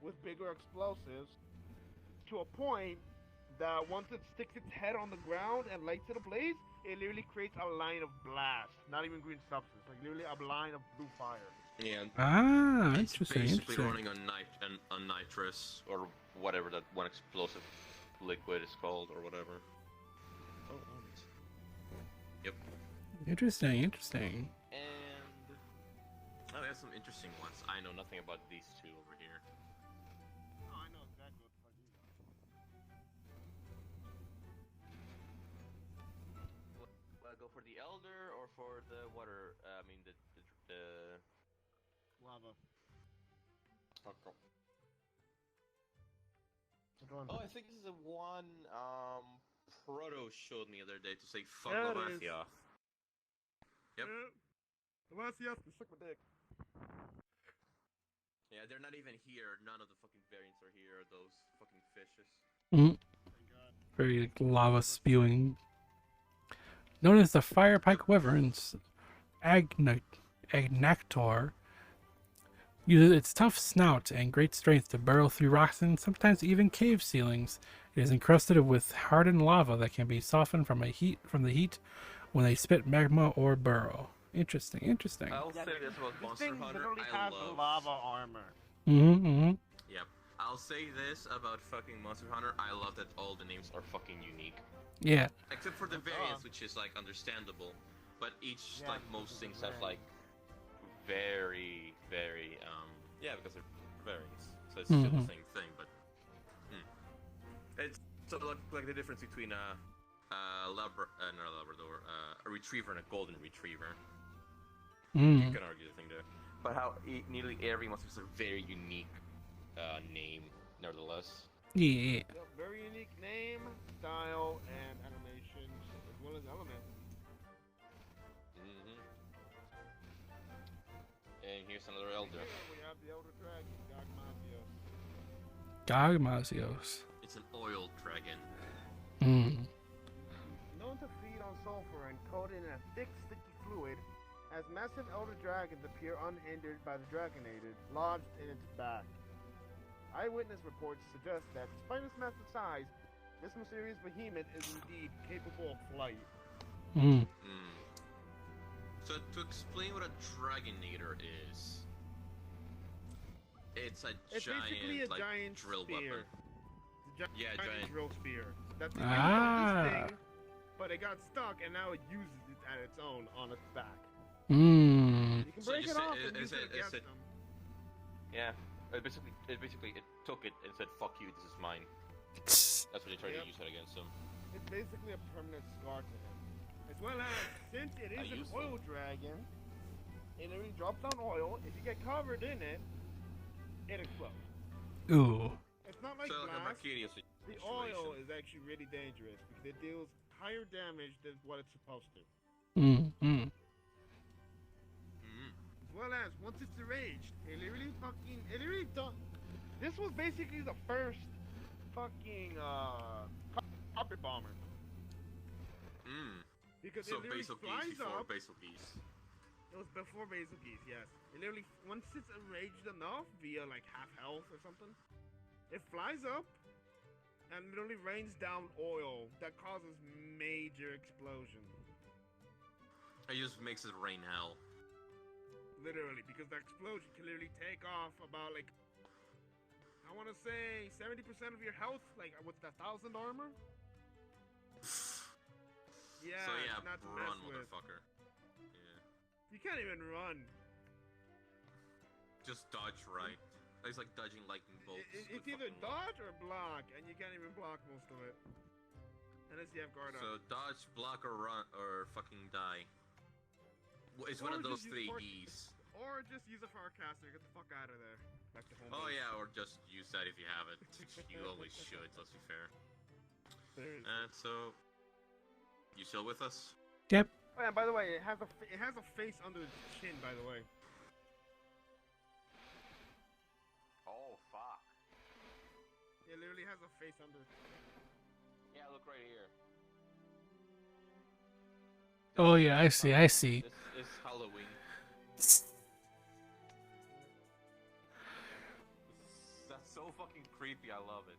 with bigger explosives, to a point that once it sticks its head on the ground and lights it ablaze, it literally creates a line of blast, not even green substance, like literally a line of blue fire. Yeah. Ah, It's interesting, basically interesting. running on nitrous or whatever that one explosive liquid is called or whatever. Oh, nice. Yep. Interesting, interesting. And oh, we have some interesting ones. I know nothing about these two over here. Oh, I know exactly what the fuck you are. Go for the elder or for the water? I mean the. Lava. Okay. Which one? Oh, I think this is the one Proto showed me the other day to say fuck There it is. Lavathia. Yep. Lavathia, suck my dick. Yeah, they're not even here. None of the fucking variants are here. Those fucking fishes. Mm, Thank God. very like, lava spewing. Known as the fire pike wyverns, Agnactor uses its tough snout and great strength to burrow through rocks and sometimes even cave ceilings. It is encrusted with hardened lava that can be softened from the heat when they spit magma or burrow. Interesting, interesting. I'll say this about This Monster thing Hunter. literally I has love lava armor. Mm-hmm, mm-hmm. Yep. I'll say this about fucking Monster Hunter. I love that all the names are fucking unique. Yeah. Except for the variants, which is like understandable. But each, like most things have like very, very, yeah, because they're variants. So it's still the same thing, but it's so like the difference between not a Labrador, a retriever and a golden retriever. You can argue the thing there, but how nearly every monster has a very unique name, nevertheless. Yeah. Yep, very unique name, style, and animation, as well as element. And here's another elder. Here we have the Elder Dragon, Gogmazios. Gogmazios. It's an oil dragon. Known to feed on sulfur and coated in a thick, sticky fluid, as massive elder dragons appear unhindered by the Dragonated lodged in its back. Eyewitness reports suggest that despite its massive size, this mysterious behemoth is indeed capable of flight. So to explain what a Dragonator is, it's basically a like, giant drill spear. weapon. It's a giant drill spear. That's the Ah. this thing, but it got stuck and now it uses it at its own on its back. Mm. You can So break you it say- off and is use it it- is against it- them. Yeah, it took it and said, "Fuck you, this is mine." That's what they tried Yep. to use it against him. It's basically a permanent scar to him. As well as, since it is an used oil dragon, it literally drops down oil. If you get covered in it, it explodes. Ooh. It's not like So like a blast. Mercurius The situation. oil is actually really dangerous because it deals higher damage than what it's supposed to. Mm. As well as, once it's enraged, it literally done. This was basically the first fucking carpet bomber. Because So it literally Basil Geese flies before up. Basil Geese. It was before Basil Geese, yes. It literally, once it's enraged enough via like half health or something, it flies up and literally rains down oil that causes major explosion. It just makes it rain hell. Literally, because the explosion can literally take off about like, I want to say 70% of your health, like with the 1,000 armor. Yeah, So yeah, it's not to run, mess with. motherfucker. Yeah. You can't even run. Just dodge right. It's like dodging lightning bolts. It's with either fucking dodge or block, and you can't even block most of it. Unless you have guard up. So dodge, block, or run, or fucking die. It's one Or of those just use three force- E's. Or just use a Farcaster, get the fuck out of there. Back to home. Oh base. yeah, or just use that if you have it. You always should, let's be fair. Seriously. And so, you still with us? Yep. Oh yeah, by the way, it has a face under its chin, by the way. Oh fuck. It literally has a face under its chin. Yeah, look right here. Oh yeah, I see. This is Halloween. That's so fucking creepy. I love it.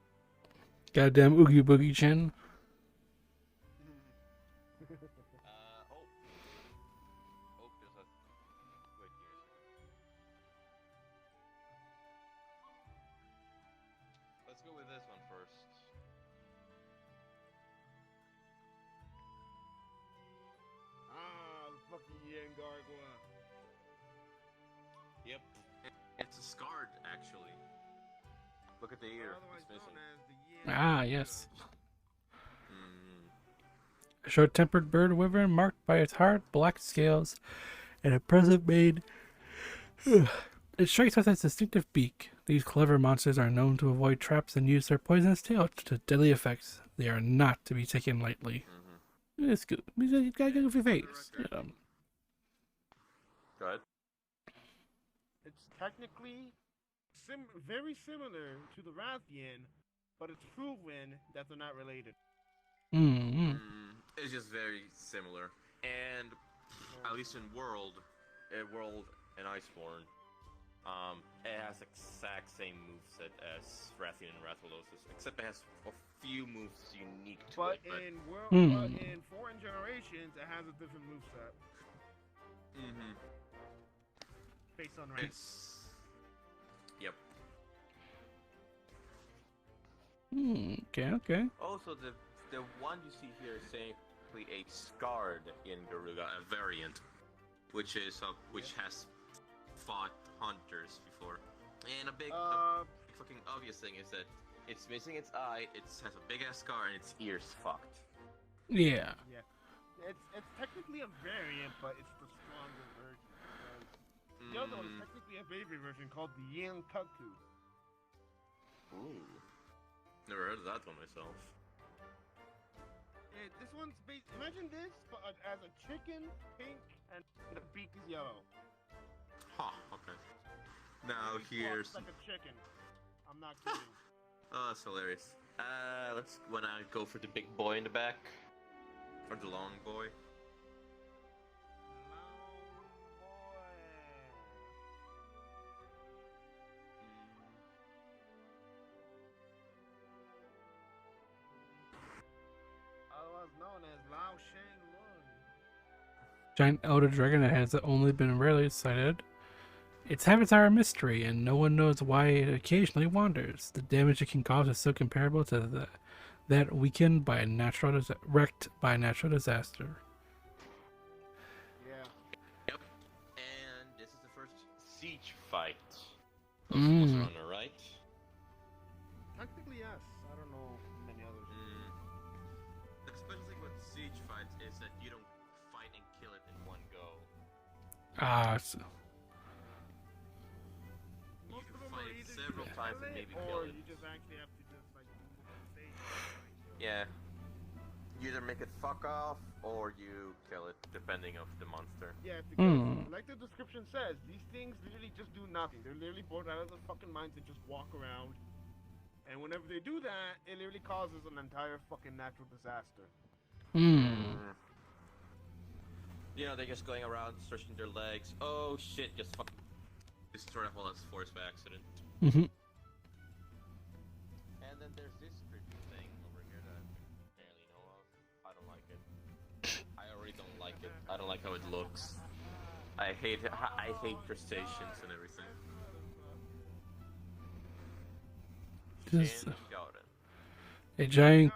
Goddamn Oogie Boogie Chin. Oh. Oh, there's a. Wait here a second. Let's go with this one first. Yep. It's a scarred, actually. Look at the ear. Otherwise It's known missing. as the yin. Ah, yes. Mm. A short-tempered bird wyvern marked by its hard black scales and a present mane. It strikes with its distinctive beak. These clever monsters are known to avoid traps and use their poisonous tail to deadly effects. They are not to be taken lightly. Mm-hmm. It's good. You gotta go with your For the face. record. Go ahead. It's technically very similar to the Rathian, but it's proven that they're not related. Mm-hmm. It's just very similar, and at least in World and Iceborne, it has exact same moveset as Rathian and Rathalos, except it has a few moves unique to But it. But in Foreign Generations, it has a different moveset mm-hmm. based on rank. Yep. Okay. Also, the one you see here is simply a scarred in Garuga, a variant, which has fought hunters before. And a big fucking obvious thing is that it's missing its eye, it has a big ass scar, and its ears fucked. Yeah. Yeah. It's technically a variant, but it's the stronger version. The other one is technically a baby version called the Yin Kaku. Ooh. Never heard of that one myself. This one's based. Imagine this, but as a chicken, pink, and the beak is yellow. Huh, okay. Now It here's... walks like a chicken. I'm not kidding. Oh, that's hilarious. Let's wanna go for the big boy in the back. Or the long boy. Otherwise known as Lao Shang Lun. Giant elder dragon that has only been rarely sighted. Its habits are a mystery, and no one knows why it occasionally wanders. The damage it can cause is so comparable to that weakened by wrecked by a natural disaster. Yeah. Yep. And this is the first siege fight of Monster Hunter, right? Technically, yes. I don't know many others. The special thing with siege fights is that you don't fight and kill it in one go. Most You of can them fight are it either several you times kill and it, maybe or kill it. you just actually have to just like move up the stage. Yeah. You either make it fuck off or you kill it, depending of the monster. Yeah, because like the description says, these things literally just do nothing. They're literally bored out of their fucking minds and just walk around. And whenever they do that, it literally causes an entire fucking natural disaster. You know, they're just going around stretching their legs. Oh shit, just fucking destroy a whole ass forest by accident. And then there's this creepy thing over here that I barely know of. I don't like it. I already don't like it. I don't like how it looks. I hate crustaceans and everything. Just And garden. a giant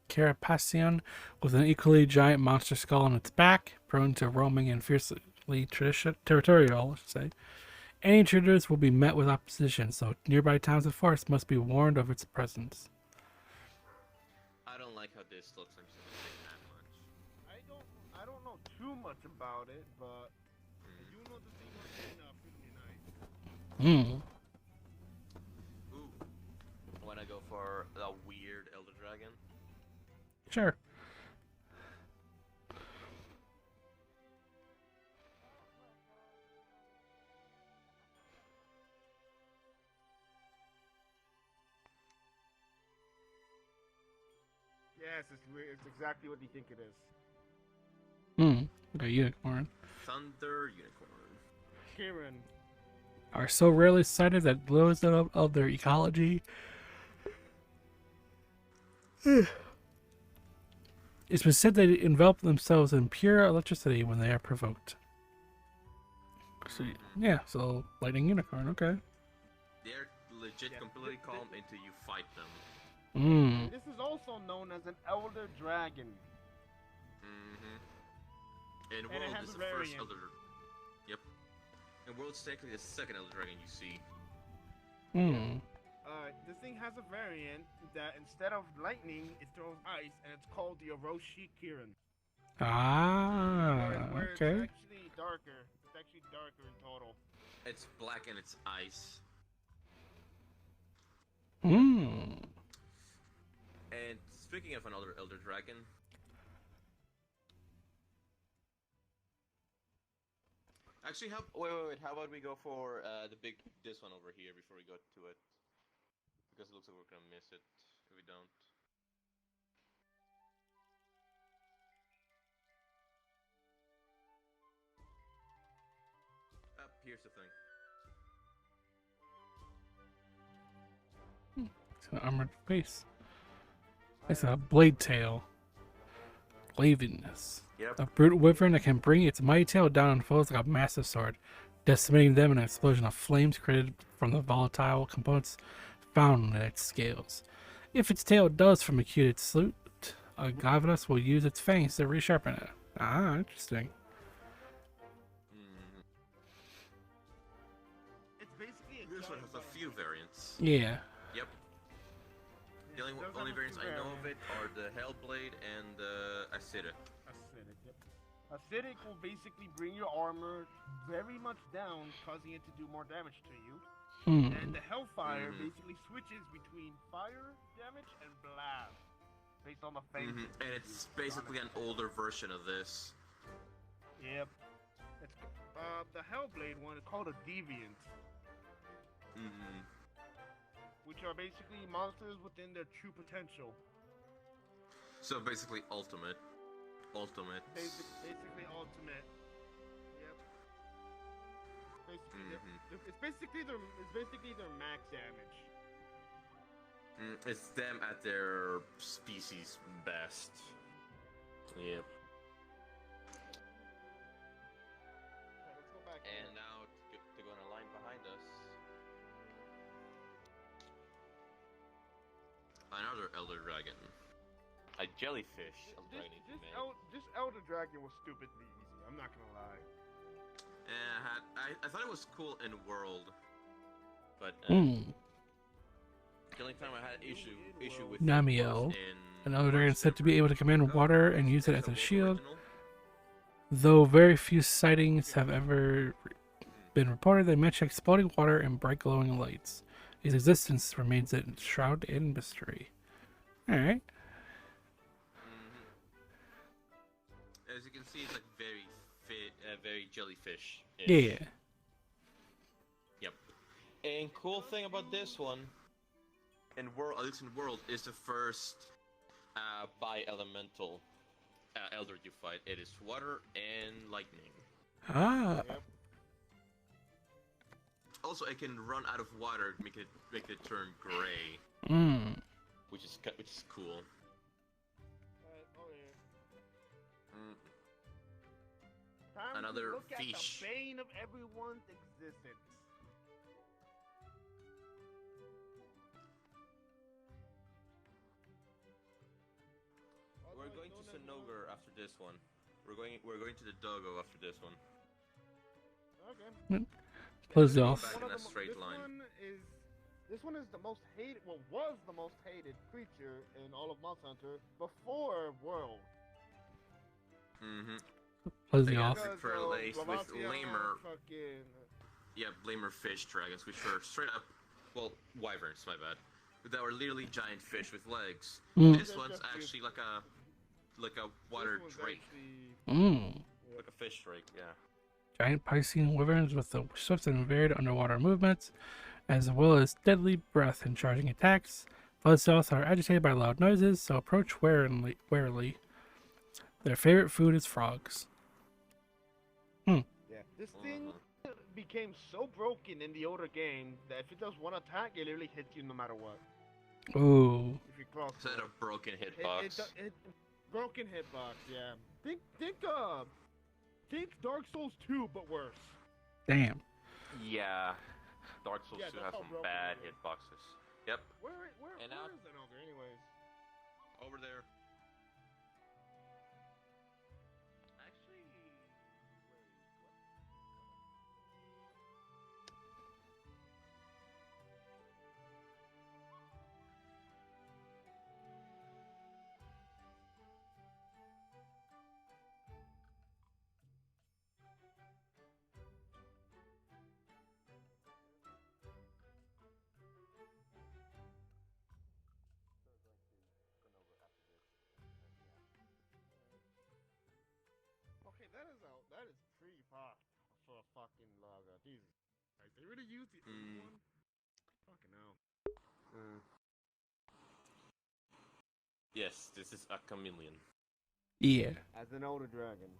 carapacian with an equally giant monster skull on its back, prone to roaming and fiercely territorial, I should say. Any intruders will be met with opposition, so nearby towns and forests must be warned of its presence. I don't like how this looks. I'm just gonna say that much. I don't know too much about it, but I do know the thing was pretty nice. Ooh. Wanna go for the weird Elder Dragon? Sure. Yes, it's exactly what you think it is. A unicorn. Thunder Unicorn. Kieran. Are so rarely sighted that those of their ecology it's been said they envelop themselves in pure electricity when they are provoked. So yeah, so lightning unicorn, okay. They're legit completely calm until you fight them. This is also known as an elder dragon. In And it World, has this is a the first variant. Elder. Yep. And World's technically the second Elder Dragon you see. Hmm. This thing has a variant that instead of lightning, it throws ice, and it's called the Orochi Kirin. Ah. Where it's Okay. actually darker. It's actually darker in total. It's black and it's ice. Hmm. And speaking of another Elder Dragon, actually, wait. How about we go for this one over here before we go to it? Because it looks like we're gonna miss it if we don't. Here's the thing. It's an armored face. It's a blade tail. Blavenness. Yep. A brute wyvern that can bring its mighty tail down on foes like a massive sword, decimating them in an explosion of flames created from the volatile components found in its scales. If its tail does from acute its salute, a Gavidas will use its fangs to resharpen it. Ah, interesting. Mm, It's basically a this one giant has a few variants. Yeah. Yep. The It does only have a variants few I know of variants. it are the Hellblade and the Acidic. Acidic, yep. Acidic will basically bring your armor very much down, causing it to do more damage to you. Hmm. And the Hellfire Mhm. basically switches between fire damage and blast, based on the phase. And it's basically an older version of this. Yep. It's the Hellblade one is called a Deviant, Mm-hmm. which are basically monsters within their true potential. So basically, ultimate. Basically ultimate. Yep. Basically, Mhm. it's basically their max damage. It's them at their species best. Yep. Alright, let's go back. And now to go in a line behind us, another Elder Dragon, a jellyfish Elder Dragon. This Elder Dragon was stupidly easy. I'm not gonna lie. I thought it was cool in World, but Hmm. the only time I had issue with Namiel, it was in another dragon March said to be able to command September. water and use it It's as a World shield. original. Though very few sightings have ever been reported, they mention exploding water and bright glowing lights. Its existence remains shrouded in mystery. Alright. As you can see, it's like very jellyfish. Yeah. Yep. And cool thing about this one, in World, at least in World, is the first bi-elemental Elder you fight. It is water and lightning. Ah. Yep. Also, it can run out of water, make it turn gray, Hmm. which is cool. Alright, over here. Mm. Time Another to look fish. at the bane of everyone's existence. We're going to Sanogar after this one. We're going to the Dogo after this one. Okay. Close it Go off. back in a straight line. This one is the most hated. Well, was the most hated creature in all of Monster Hunter before World. Mm-hmm. Close it Again, off. Because laced with Lavasia, lamer- fucking. Yeah, blamer fish dragons, which are straight up, well, wyverns, my bad. That were literally giant fish with legs. Mm. This one's actually like a water This one's drake, actually- Mm. like a fish drake. Yeah. Giant Piscean wyverns with the swift and varied underwater movements, as well as deadly breath and charging attacks. Bloodstones are agitated by loud noises, so approach warily. Their favorite food is frogs. Yeah. This thing became so broken in the older game that if it does one attack, it literally hits you no matter what. Ooh. If you cross. Instead it. of broken It hitbox. broken hitbox, yeah. Think Dark Souls 2, but worse. Damn. Yeah. Dark Souls Yeah, 2 that's has how some broken bad it is. hitboxes. Yep. Where And now- is that ogre, anyways? Over there. Actually, wait, what? Jesus Christ. They really used the old one? Fucking hell. Yes, this is a chameleon. Yeah. As an older dragon.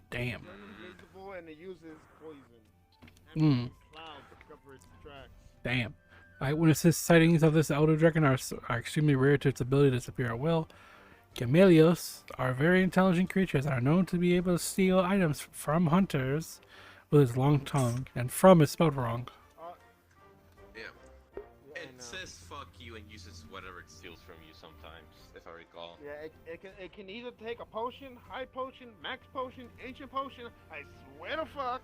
Damn. It's invisible and it uses poison. Mm. And clouds to cover its tracks. Damn. Eyewitnesses sightings of this elder dragon are extremely rare to its ability to disappear at will. Chameleons are very intelligent creatures and are known to be able to steal items from hunters with its long tongue. And from is spelled wrong. Yeah. Yeah, It says fuck you and uses whatever it steals from you sometimes, if I recall. Yeah, it can either take a potion, high potion, max potion, ancient potion. I swear to fuck.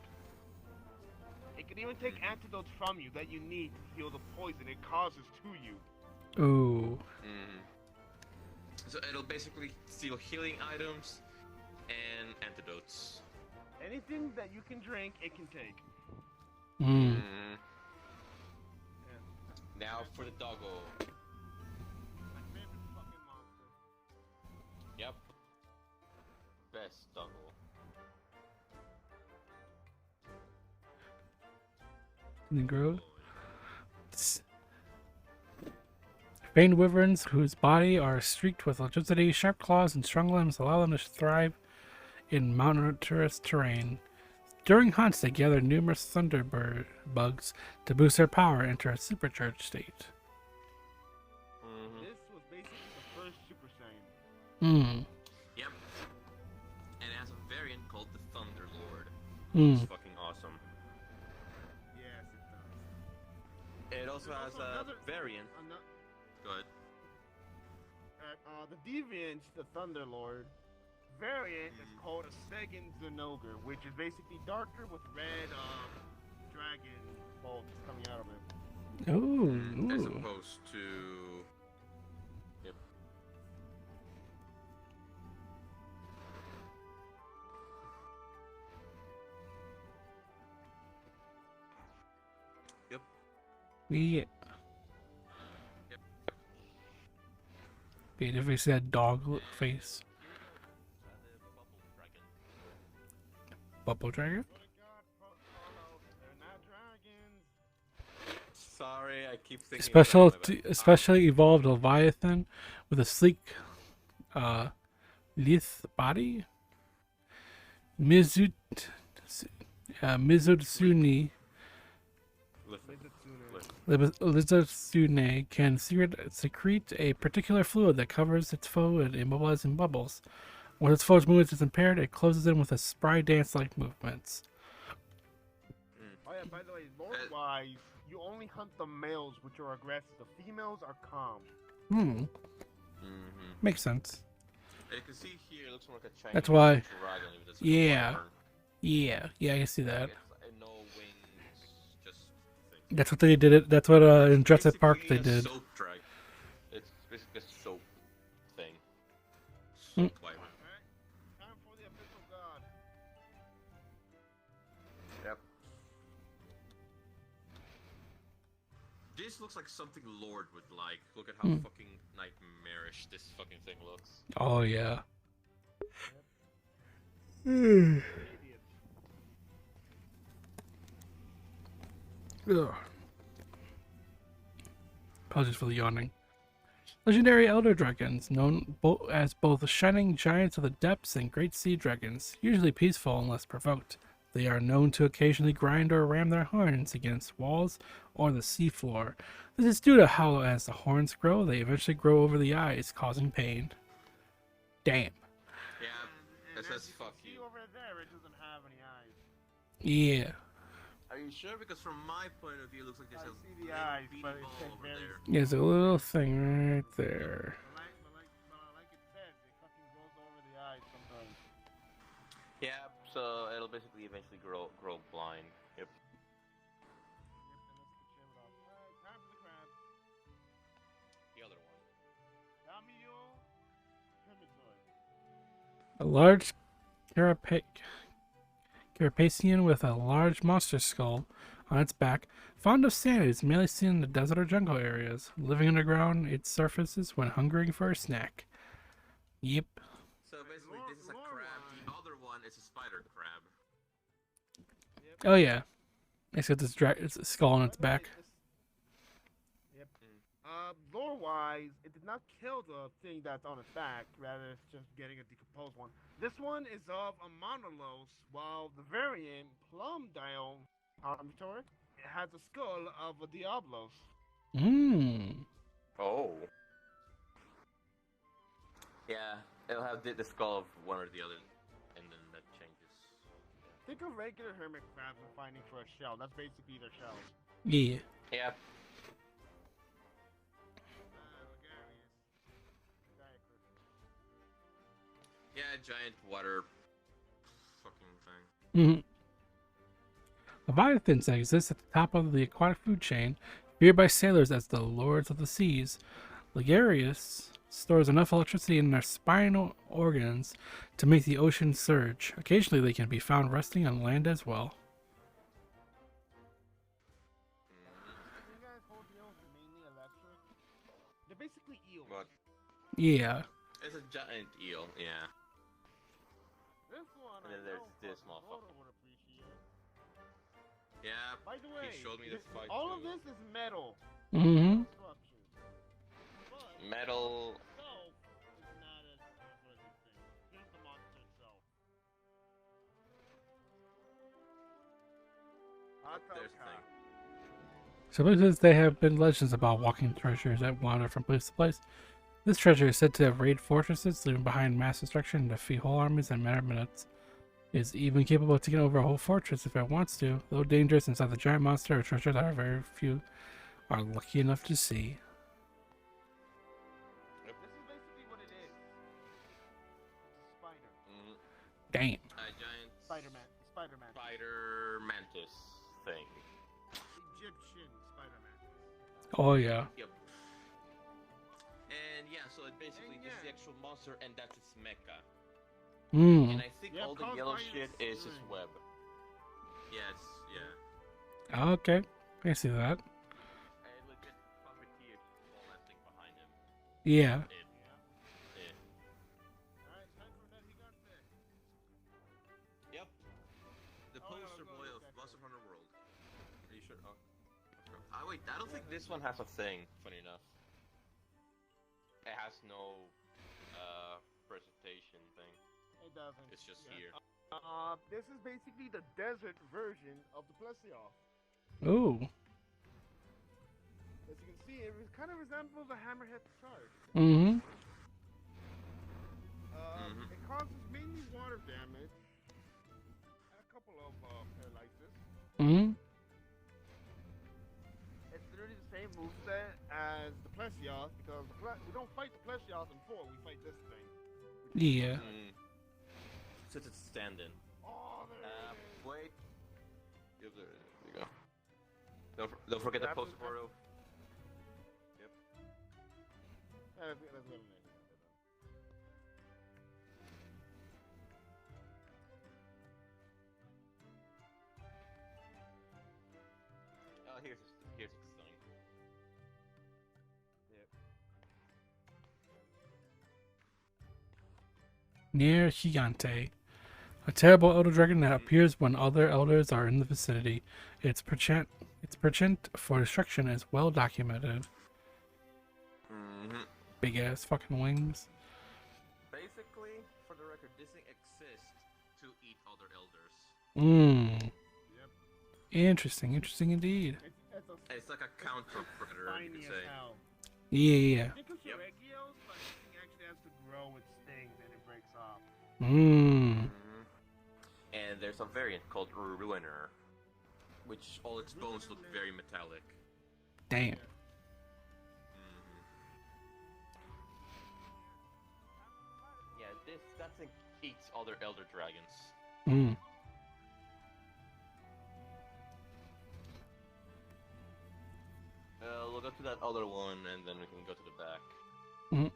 It can even take antidotes from you that you need to heal the poison it causes to you. Ooh. So it'll basically steal healing items and antidotes. Anything that you can drink, it can take. Mm. Now for the doggo. My favorite fucking monster. Yep. Best doggo. Negro. Veined wyverns whose body are streaked with electricity, sharp claws, and strong limbs allow them to thrive in mountainous terrain. During hunts, they gather numerous thunderbird bugs to boost their power and enter a supercharged state. This was basically the first Super Saiyan. Yep. And it has a variant called the Thunder Lord. Mm. It's fucking awesome. Yes, it does. It also There's has also a another- variant. Go ahead. The Deviant, the Thunderlord variant is called a Second Zenogre, which is basically darker with red dragon bolts coming out of it. Ooh. As opposed to. Yep. Yep. Yeah. It if it's that dog face. Bubble dragon? Oh my god, Polo, they're not dragons. Sorry, I keep thinking. Especially evolved Leviathan with a sleek lithe body. Mizutsune Lizutsune can secrete a particular fluid that covers its foe and immobilizing bubbles. When its foe's movement is impaired, it closes in with a spry dance-like movements. Oh yeah, by the way, lore-wise, you only hunt the males, which are aggressive. The females are calm. Makes sense. You can see here, it looks more like a Chinese That's why. dragon. If it's Yeah. armor. Yeah, I can see that. It's no wings, just thing. That's what they did. That's what in Jurassic Park they Basically a did. Soap drag. It's basically a soap thing. Soap wyvern. Alright, time for the official god. Yep. This looks like something Lord would like. Look at how fucking nightmarish this fucking thing looks. Oh yeah. Idiots. Ugh. Apologies for the yawning. Legendary elder dragons, known as both shining giants of the depths and great sea dragons, usually peaceful unless provoked. They are known to occasionally grind or ram their horns against walls or the seafloor. This is due to how, as the horns grow, they eventually grow over the eyes, causing pain. Damn. Yeah, And it says as you fuck can see you. over there, it doesn't have any eyes. Yeah. Are you sure? Because from my point of view, it looks like there's I a see the little eyes, beady but it ball says over very there. There's a little thing right there. But like it says, it fucking grows over the eyes sometimes. Yeah, so it'll basically eventually grow blind. Yep. Yep, and let's get shit off. Alright, time for the crab. The other one. Damio Primitor. A large carapacian with a large monster skull on its back. Fond of sand, it is mainly seen in the desert or jungle areas. Living underground, it surfaces when hungering for a snack. Yep. So basically, this is a crab. The other one is a spider crab. Oh yeah. It's got this it's a skull on its By the way, back. yep. Lore-wise, it did not kill the thing that's on its back. Rather, it's just getting a decomposed one. This one is of a monolos, while the variant Plum Dial Omnitor it has a skull of a Diablos. Mmm. Oh. Yeah, it'll have the skull of one or the other, and then that changes. Think of regular hermit crabs and finding for a shell. That's basically their shells. Yeah. Yep. Yeah, giant water fucking thing. Mm-hmm. Leviathans that exist at the top of the aquatic food chain, feared by sailors as the lords of the seas. Ligarius stores enough electricity in their spinal organs to make the ocean surge. Occasionally, they can be found resting on land as well. You guys hold eels are mainly electric. They're basically eels. What? Yeah. It's a giant eel, yeah. This one, And then I there's know this fucking motherfucker. Roto would appreciate. Yeah. By the way, He showed me this fight all of too. this is metal Mm-hmm. structure. But Metal. itself is not as what is this thing? Here's the monster itself. There's the thing. So because there have been legends about walking treasures that wander from place to place. This treasure is said to have raided fortresses, leaving behind mass destruction and defeat whole armies in matter of minutes. It is even capable of taking over a whole fortress if it wants to. Though dangerous inside the giant monster, a treasure that very few are lucky enough to see. This is basically what it is. Spider. Damn. A giant Spider-Man. Spider-Man. spider mantis thing. Egyptian Spider-Man. Oh yeah. Yep. And yeah, so it basically this is the actual monster, and that's its mecha. Hmm. And I think Yeah, all the caused yellow by shit its is his string. web. Yes, yeah. Okay. I see that. And legit puppeteer all that thing behind him. Yeah. Yeah. Alright, time for that Gigante. Yep. The Oh, yeah, poster go boy with of that Monster Hunter World. Are you sure? Oh, wait, I don't think this one has a thing, funny enough. It has no presentation thing. It doesn't. It's just Yeah. here. This is basically the desert version of the Plesios. Ooh. As you can see, it kind of resembles a hammerhead shark. Mm-hmm. It causes mainly water damage and a couple of paralysis. Mm-hmm. It's literally the same moveset as the Plesios because we don't fight the Plesios in 4, we fight this thing. Yeah. Since it's standing. Oh, there it is. Wait. Yep, there you go. Don't forget the poster board of. Yep. Let's go to the next. Oh, here's its thing. Yep. Near Gigante. A terrible elder dragon that appears when other elders are in the vicinity. Its penchant for destruction is well documented. Big ass fucking wings. Basically, for the record, this thing exists to eat other elders. Mmm. Yep. Interesting indeed. It's like a counter predator, you Tiny could as say. hell. Yeah. Think of Regios, but this thing actually has to grow its stings and it breaks off. Mmm. And there's a variant called Ruiner, which all its bones look very metallic. Damn. Yeah, that thing eats other elder dragons. Mm. We'll go to that other one, and then we can go to the back.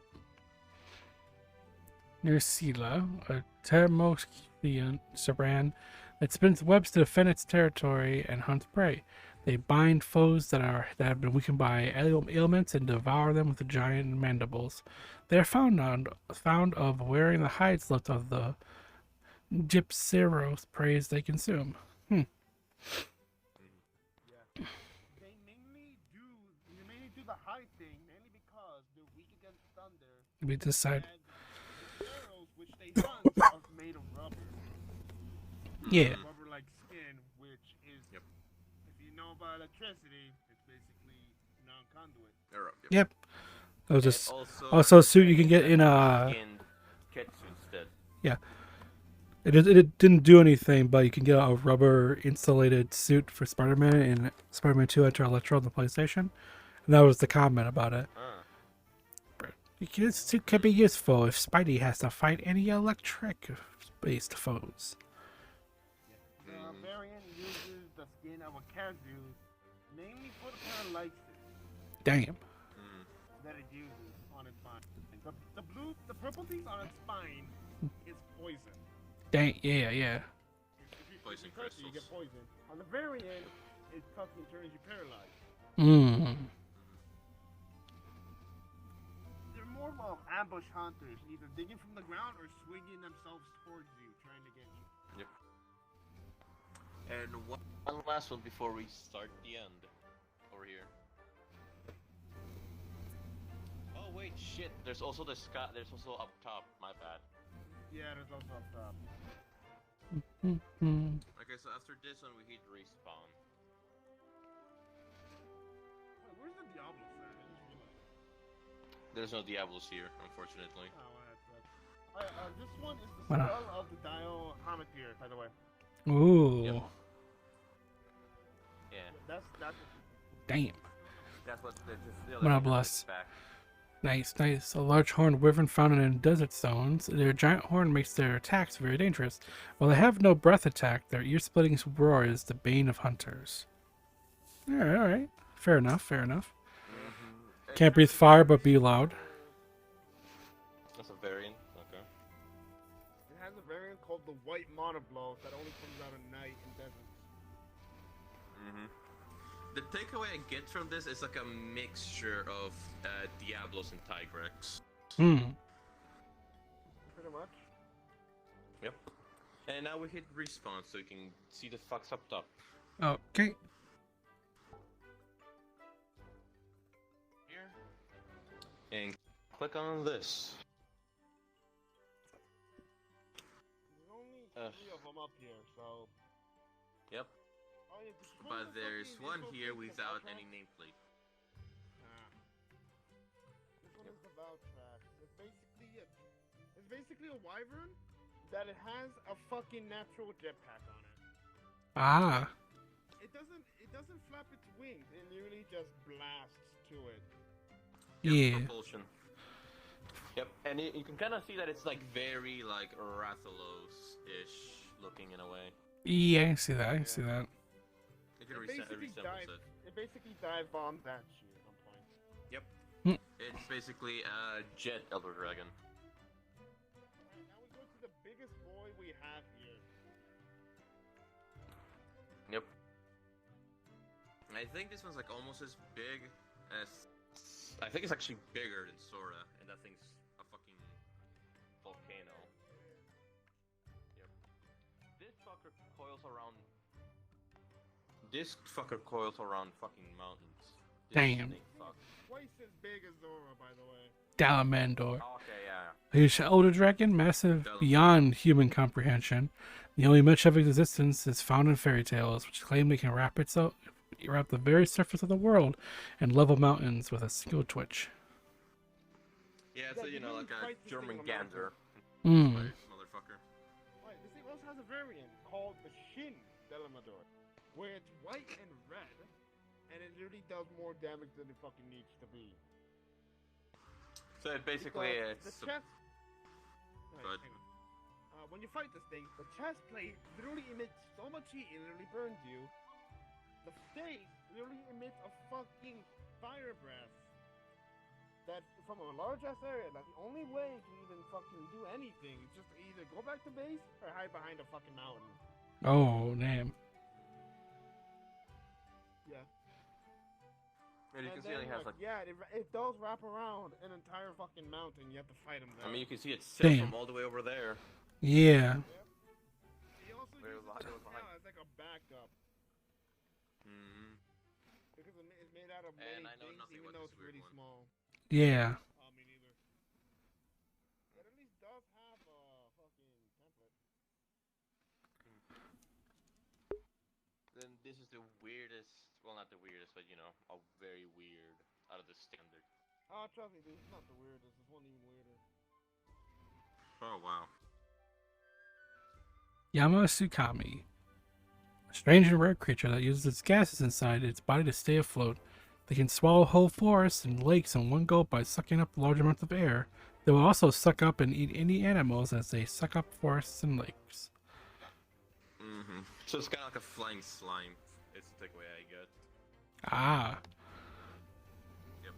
Near Sela, a Termoschian Sabran that spins webs to defend its territory and hunts prey. They bind foes that have been weakened by ailments and devour them with the giant mandibles. They are found of wearing the hides left of the Gypceros prey they consume. do the height thing mainly because they're weak against thunder. We decide. And the arrows which they hunt are made of rubber. Yeah. Rubber-like skin, which is, Yep. if you know about electricity, it's basically non-conduit. Yep. That was And just also, also a suit you can get in skinned Ketsu instead. yeah. It didn't do anything, but you can get a rubber insulated suit for Spider-Man in Spider-Man 2 Enter Electro on the PlayStation. And that was the comment about it. This suit can be useful if Spidey has to fight any electric-based foes. The variant uses the skin of a Kazu mainly for the paralysis Damn. that it uses on its spine. The purple thing on its spine is poison. Dang. Yeah. If you Poison touch it, you get crystals. poison. On the variant, it fucking turns you paralyzed. They're more of ambush hunters, either digging from the ground or swinging themselves towards you, trying to get you. Yep. And one last one before we start the end. Over here. Oh wait, shit. There's also the sky. There's also up top. My bad. Yeah, there's also up top. Okay, so after this one, we hit respawn. Wait, where's the Diablo set? I just realized. There's no Diablos here, unfortunately. Oh, well, that's this one is the Wow. skull of the Dio Hamatier, by the way. Ooh. Yep. Yeah, That's Damn. that's what the What a bless. back. Nice. A large horned wyvern found in desert zones. Their giant horn makes their attacks very dangerous. While they have no breath attack, their ear-splitting roar is the bane of hunters. Alright. Fair enough. Can't breathe fire, but be loud. That's a variant. Okay. it has a variant called the White Monoblow that only comes out at night in deserts. The takeaway I get from this is like a mixture of Diablos and Tigrex. Pretty much. Yep. And now we hit respawn so you can see the fucks up top. Okay. Here. And click on this. There's only 3 of them up here, so. Yep. Oh, yeah, this one But is there's fucking one info here thing, the without Valtrax. any nameplate. This one is the Valtrax. It's basically a wyvern that it has a fucking natural jetpack on it. Ah. It doesn't flap its wings. It literally just blasts to it. Yeah. Propulsion. Yep, and you can kind of see that it's like very like Rathalos-ish looking in a way. Yeah, I see that. You can It basically resembles it. basically dive bombs that shit at some point. Yep. It's basically a jet Elder Dragon. Alright, now we go to the biggest boy we have here. Yep. I think this one's like almost as big as. I think it's actually bigger than Sora, and that thing's a fucking volcano. Yep. This fucker coils around fucking mountains. This Damn. snake fuck. Twice as big as Zora, by the way. Dalamandor. Okay, yeah. A huge elder dragon, massive beyond human comprehension. The only mention of its existence is found in fairy tales, which claim they can wrap the very surface of the world and level mountains with a single twitch. Yeah, it's Yeah, like a German gander. Motherfucker. Right, this thing also has a variant called the Shin Delamador, where it's white and red, and it literally does more damage than it fucking needs to be. So it basically Because it's the chest. Good. Hang on. When you fight this thing, the chest plate literally emits so much heat it literally burns you. The face literally emits a fucking fire breath. That from a large ass area, that the only way to even fucking do anything is just to either go back to base or hide behind a fucking mountain. Oh, damn. Yeah. And you can see then, it has like. yeah, it does wrap around an entire fucking mountain. You have to fight him there. I mean, you can see it set Damn. from all the way over there. Yeah. He also Where uses it was it behind. as like a backup Mm-hmm. because it's made out of of And many I know things, nothing even about though this it's weird really one. small. Yeah. Me neither. It at least does have a fucking template. Then this is the weirdest, well, not the weirdest, but a very weird out of the standard. Oh, trust me, this is not the weirdest. This one even weirder. Oh wow. Yamasukami. A strange and rare creature that uses its gases inside its body to stay afloat. They can swallow whole forests and lakes in one gulp by sucking up large amounts of air. They will also suck up and eat any animals as they suck up forests and lakes. So it's kind of like a flying slime. It's the takeaway I get. Ah. Yep.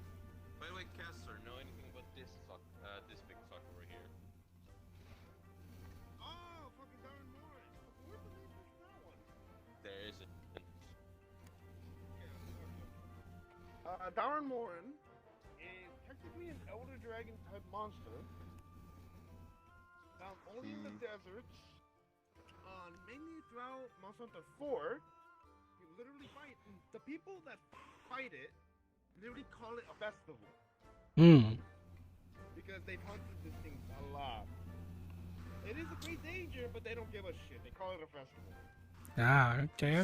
By the way, Caster, know anything about this big fuck over here? Oh, fucking Darren Moore. Where's the research for that one? There isn't. Darren Morin is technically an Elder Dragon type monster. Found only in the deserts. Mainly throughout Monster Hunter 4. You literally fight. The people that fight it literally call it a festival. Because they've hunted this thing a lot. It is a great danger, but they don't give a shit. They call it a festival. Ah, okay.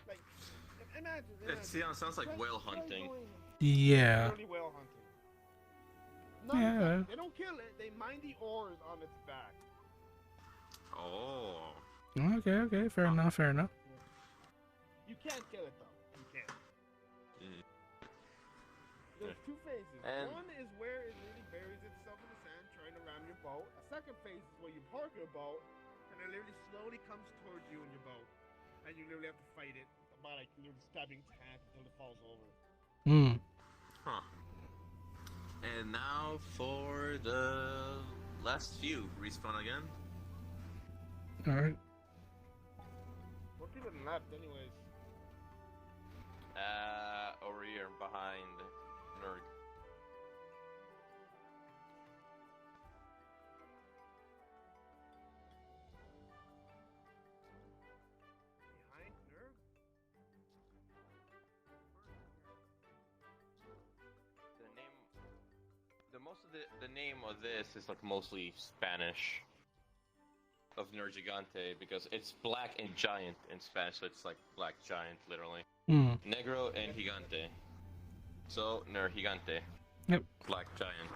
Like, imagine. Sounds like whale hunting. Yeah. Literally whale hunting. Yeah. They don't kill it. They mine the ores on its back. Oh. Okay. Fair enough. You can't kill it though. You can't. There's two phases. One is where it really buries itself in the sand trying to ram your boat. A second phase is where you park your boat and it literally slowly comes towards you in your boat. And you literally have to fight it by like literally stabbing its hand until it falls over. Huh. And now for the last few. Respawn again. Alright. What to the left anyways? Over here behind Nurg. Behind Nerve? The name of this is like mostly Spanish of Nergigante because it's black and giant in Spanish, so it's like black giant literally. Negro and Gigante. So Nergigante. Yep. Black giant.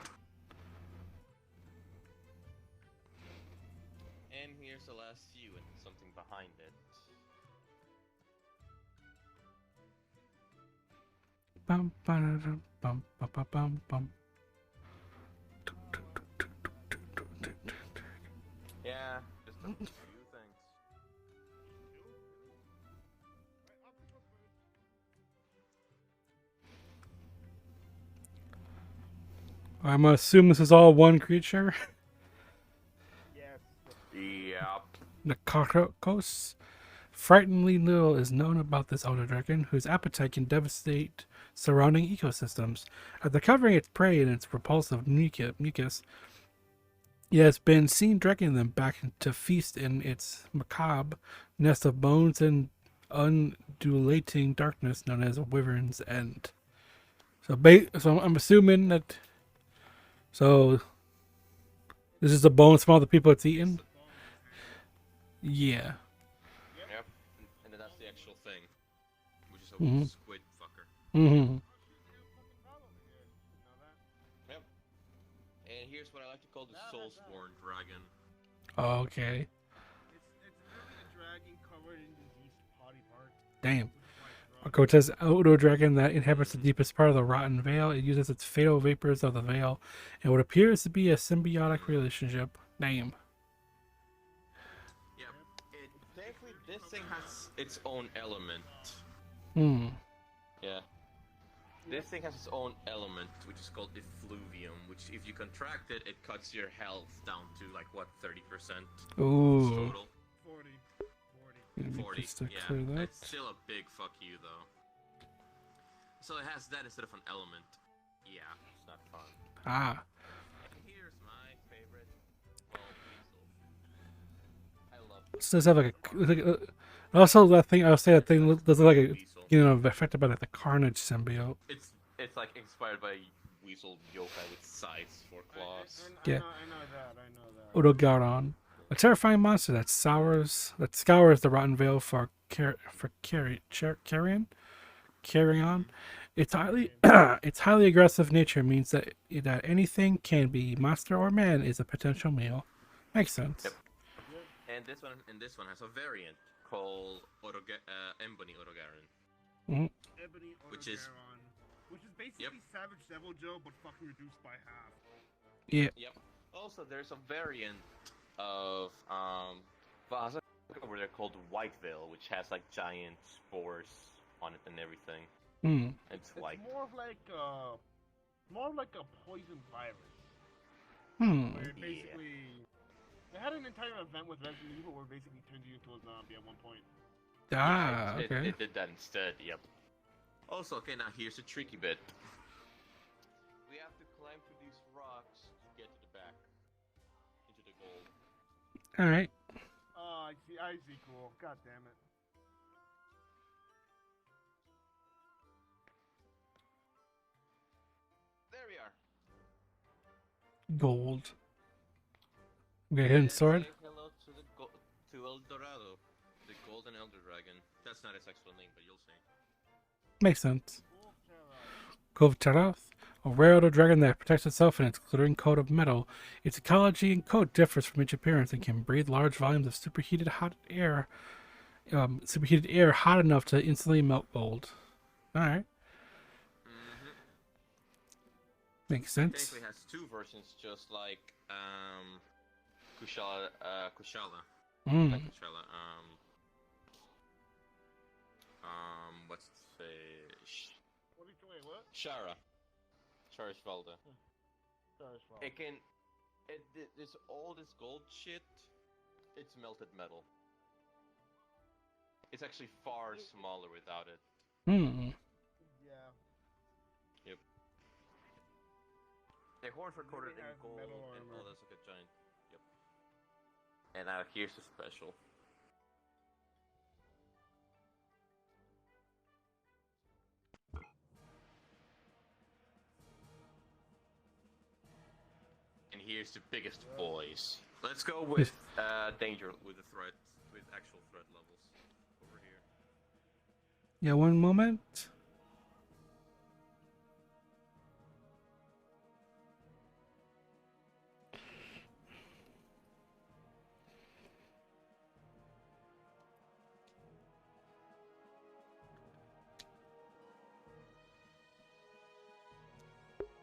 And here's the last few and something behind it. Bum bum bum bum bum bum. Yeah, just a few things. I'm gonna assume this is all one creature. Yes. Yep. The Kakos. Frighteningly little is known about this elder dragon, whose appetite can devastate surrounding ecosystems. After covering its prey in its repulsive mucus, it has been seen dragging them back to feast in its macabre nest of bones and undulating darkness known as Wyvern's End. So I'm assuming that. So this is the bones from all the people it's eaten. Yeah. Yep. And then that's the actual thing, which is a squid fucker. Yep. And here's what I like to call the Soulsborne dragon. Okay. It's literally a dragon covered in diseased body parts. Damn. Cortez outdoor dragon that inhabits the deepest part of the rotten veil. It uses its fatal vapors of the veil and what appears to be a symbiotic relationship. Damn. Yep. Thankfully, this thing has its own element. Yeah. This thing has its own element, which is called effluvium, which if you contract it, it cuts your health down to like, what, 30%? Ooh. Total? 40. 40, Just to yeah. clear that. It's still a big fuck you, though. So it has that instead of an element. Yeah, it's not fun. Ah. And here's my favorite weasel. I love So does it have like a also that thing I was saying that thing does it like a weasel. affected by like the Carnage symbiote. It's like inspired by weasel yokai with scythes for claws. Yeah. I know that. I know that. Odogaron, a terrifying monster that scours the Rotten Vale for carrion. Its highly aggressive nature means that anything can be monster or man is a potential meal. Makes sense. Yep. And this one has a variant called Ebony Odogaron. Ebony Which is- Odogaron, which is basically Savage Devil Joe, but fucking reduced by half. Yeah. Yep. Also, there's a variant of over there called White Veil, which has like giant spores on it and everything. It's It's like more of like a poison virus. Where basically, they had an entire event with Resident Evil where it basically turned you into a zombie at one point. Okay. It did that instead. Yep. Also, okay, now here's the tricky bit. We have to climb through these rocks to get to the back, into the gold. All right. Oh, I see, cool. God damn it. There we are. Gold. Okay, hidden sword. Say hello to to El Dorado, the golden elder dragon. That's not its actual name, but you'll see. Makes sense. Cove Tarath, a rare elder dragon that protects itself in its glittering coat of metal. Its ecology and coat differs from each appearance and can breathe large volumes of superheated air hot enough to instantly melt gold. All right. Makes sense. Technically has two versions, just like Kushala. Not Kushala. What's the fish? Wait, what? Shara. Charisvalda. It can. This all this gold shit. It's melted metal. It's actually far smaller without it. Yeah. Yep. The horns were coated Maybe it in has gold metal and armor. all that's like a giant. Yep. And now here's the special. And here's the biggest boys. Let's go with danger with the threat, with actual threat levels over here. Yeah, one moment.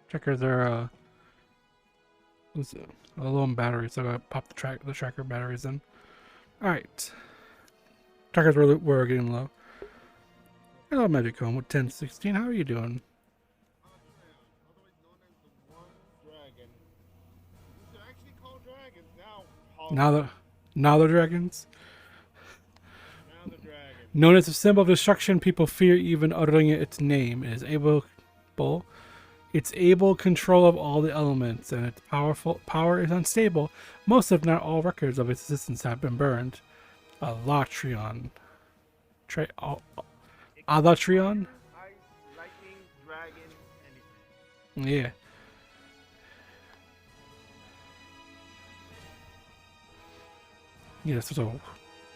Checkers are a low on batteries, so I gotta pop the tracker batteries in. All right. Trackers were getting low. Hello, Magic Home with 1016. How are you doing? Otherwise known as the One Dragon. These are actually called dragons now. Now the dragons. Now the dragon. Known as a symbol of destruction, people fear even uttering its name. It is its able control of all the elements, and its power is unstable. Most, if not all, records of its existence have been burned. Alatrion. Alatrion? Ice, lightning, dragon, anything. Yeah. Yeah, there's a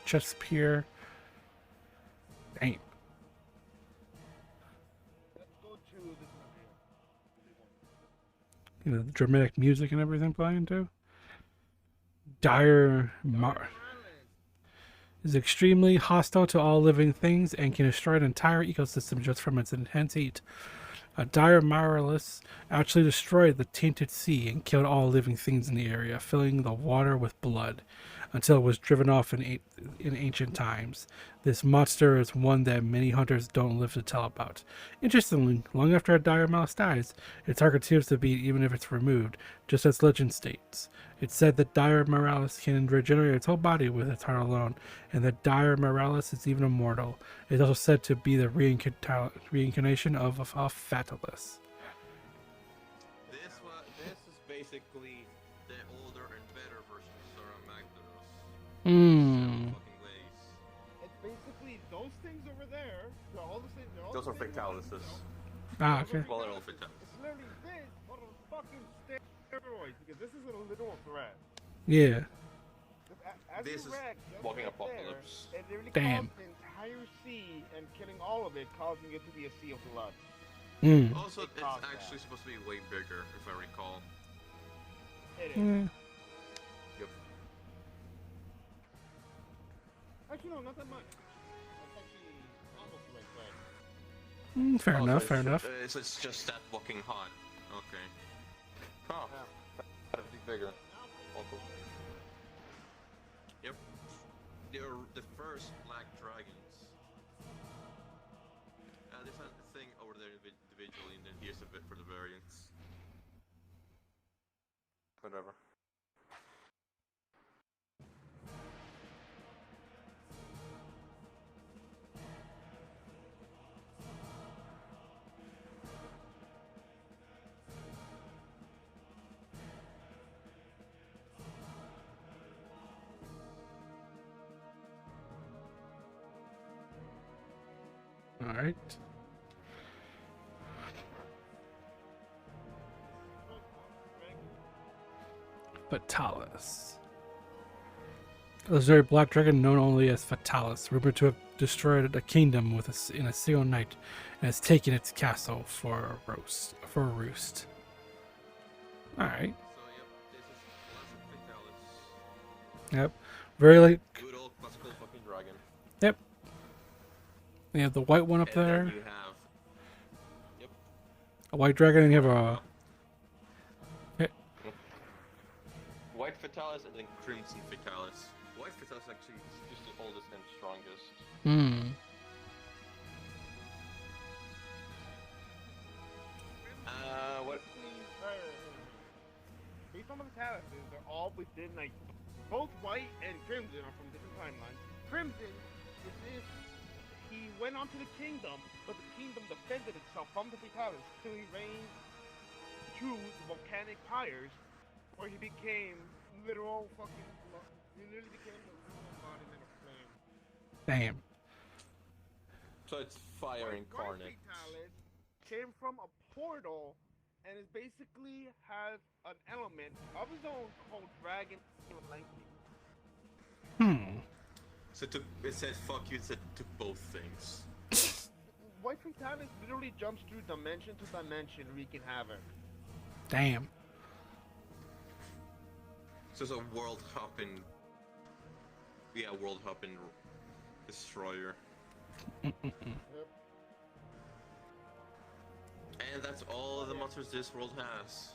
chest pier. Dang. Let's go to this one here. You know, the dramatic music and everything playing too. Dire is extremely hostile to all living things and can destroy an entire ecosystem just from its intense heat. A dire Marvelous actually destroyed the tainted sea and killed all living things in the area, filling the water with blood until it was driven off in ancient times. This monster is one that many hunters don't live to tell about. Interestingly, long after a dire mouse dies, its heart continues to beat even if it's removed, just as legend states. It's said that dire Moralis can regenerate its whole body with its heart alone, and that dire Moralis is even immortal. It is also said to be the reincarnation of Fatalis. This is basically the older and better version of Sora Magdaros. Hmm. Fucking ways. It's basically those things over there. All the Those are Fatalises. Ah, okay. Well, they're all Fatalis. It's literally this, but on fucking steroids, because this is a literal threat. Yeah. As This you is wreck, just walking right apocalypse. There, it literally Damn. caused the entire sea, and killing all of it, causing it to be a sea of blood. Mm. Also, It it's caused actually that. supposed to be way bigger, if I recall. It is. Mm. Yep. Actually, no, not that much. It's actually almost the right size. Fair Oh, enough. so Fair it's enough. So it's just that fucking hot. Okay. Huh. Yeah. That'd be bigger. Also. Yep. They're the first black dragons. There's a thing over there individually, and then here's a bit for the variants. Whatever. All right. Fatalis. A legendary black dragon known only as Fatalis, rumored to have destroyed a kingdom in a single night, and has taken its castle for a roost. All right. So yep, this is classic Fatalis. Yep. Very like. Good old classical fucking dragon. Yep. You have the white one up And there, then you have. Yep. a white dragon, and you have a. White Fatalis and then Crimson Fatalis. White Fatalis actually is just the oldest and strongest. Hmm. What? Based on the Fatalises, they're all within, like, both White and Crimson are from different timelines. Crimson is if he went onto the kingdom, but the kingdom defended itself from the Fatalis till he reigned through the volcanic pyres, where he became literal fucking. He literally became the literal embodiment of flame. Damn. So it's fire incarnate. White Fatalis came from a portal and is basically has an element of his own called Dragon Lightning. So it said fuck you, it said to both things. White Fatalis literally jumps through dimension to dimension wreaking havoc. Damn. So it's a world hopping. Yeah, world hopping destroyer. Yep. And that's all of the monsters this world has.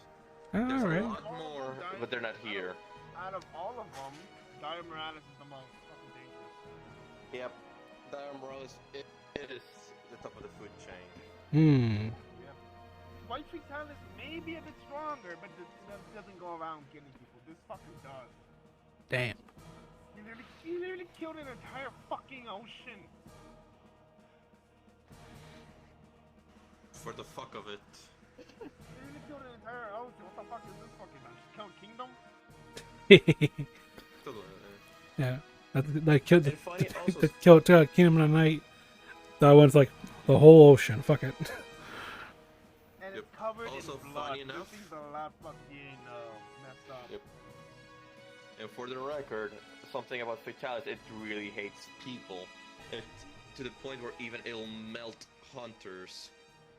All There's right. a lot more, but they're not here. Out of all of them, Dire Morales is the most fucking dangerous. Yep. Dire Morales is the top of the food chain. Hmm. Yep. White Fatalis may be a bit stronger, but doesn't go around killing people. This fucking does. Damn. He literally killed an entire fucking ocean. For the fuck of it. He literally killed an entire ocean. What the fuck is this fucking count kingdom? Yeah. That killed And funny also- that killed Kingdom of the Night. That one's like the whole ocean. Fuck it. And Yep. it's covered Also, in blood. funny enough- This thing's a lot fucking messed up. Yep. And for the record, something about Fatalis, it really hates people. It's to the point where even it'll melt hunters,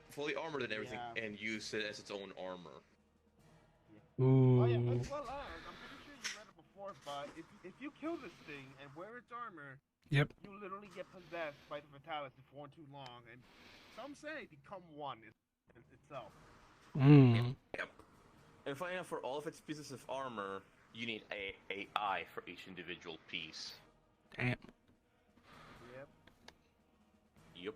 fully armored and everything, Yeah. and use it as its own armor. Ooh. Oh yeah, well, I'm pretty sure you read it before, but if you kill this thing and wear its armor, Yep. you literally get possessed by the Fatalis for too long, and some say become one itself. Hmm. Yep. And funny enough, for all of its pieces of armor, you need a eye for each individual piece. Damn. Yep. Yep.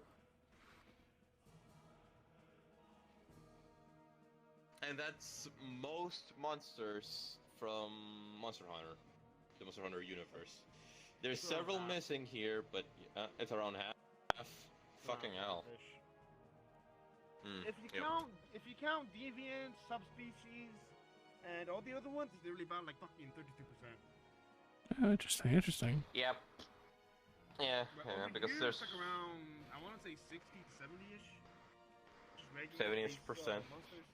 And that's most monsters from Monster Hunter, the Monster Hunter universe. There's Sure, several half. missing here, but it's around half. Fucking hell. Mm, If yep. you count deviant, subspecies, and all the other ones, it's literally about like fucking 32%. Oh, interesting. Interesting. Yep. Yeah, But yeah, over because here, there's. it's like around, I want to say 60 to 70-ish. 70-ish%. Monsters.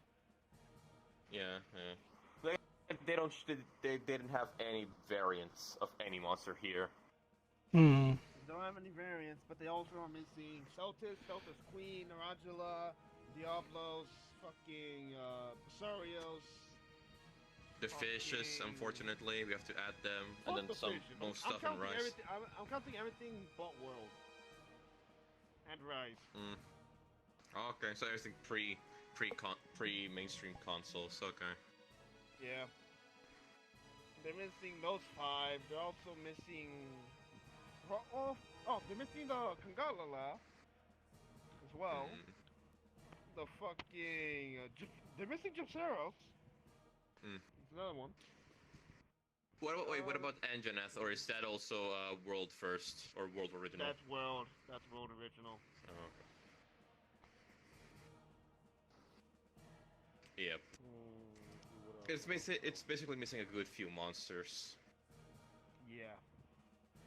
Yeah, yeah. They didn't have any variants of any monster here. Hmm. They don't have any variants, but they also are missing Celtis, Celtis Queen, Narangela, Diablos, fucking Besarios. The fishes, Fucking- unfortunately, we have to add them, and Fuck then the some fish. most I'm stuff and counting rice. everything. I'm counting everything but world and rice. Okay, so everything pre mainstream consoles. Okay. Yeah. They're missing those 5. They're also missing. They're missing the Kangalala as well. Mm. The fucking. They're missing Gypseros. Mm. There's another one. What about Anjanath, or is that also world first or world original? That's world. That's world original. Oh, okay. Yep. It's basically missing a good few monsters. Yeah.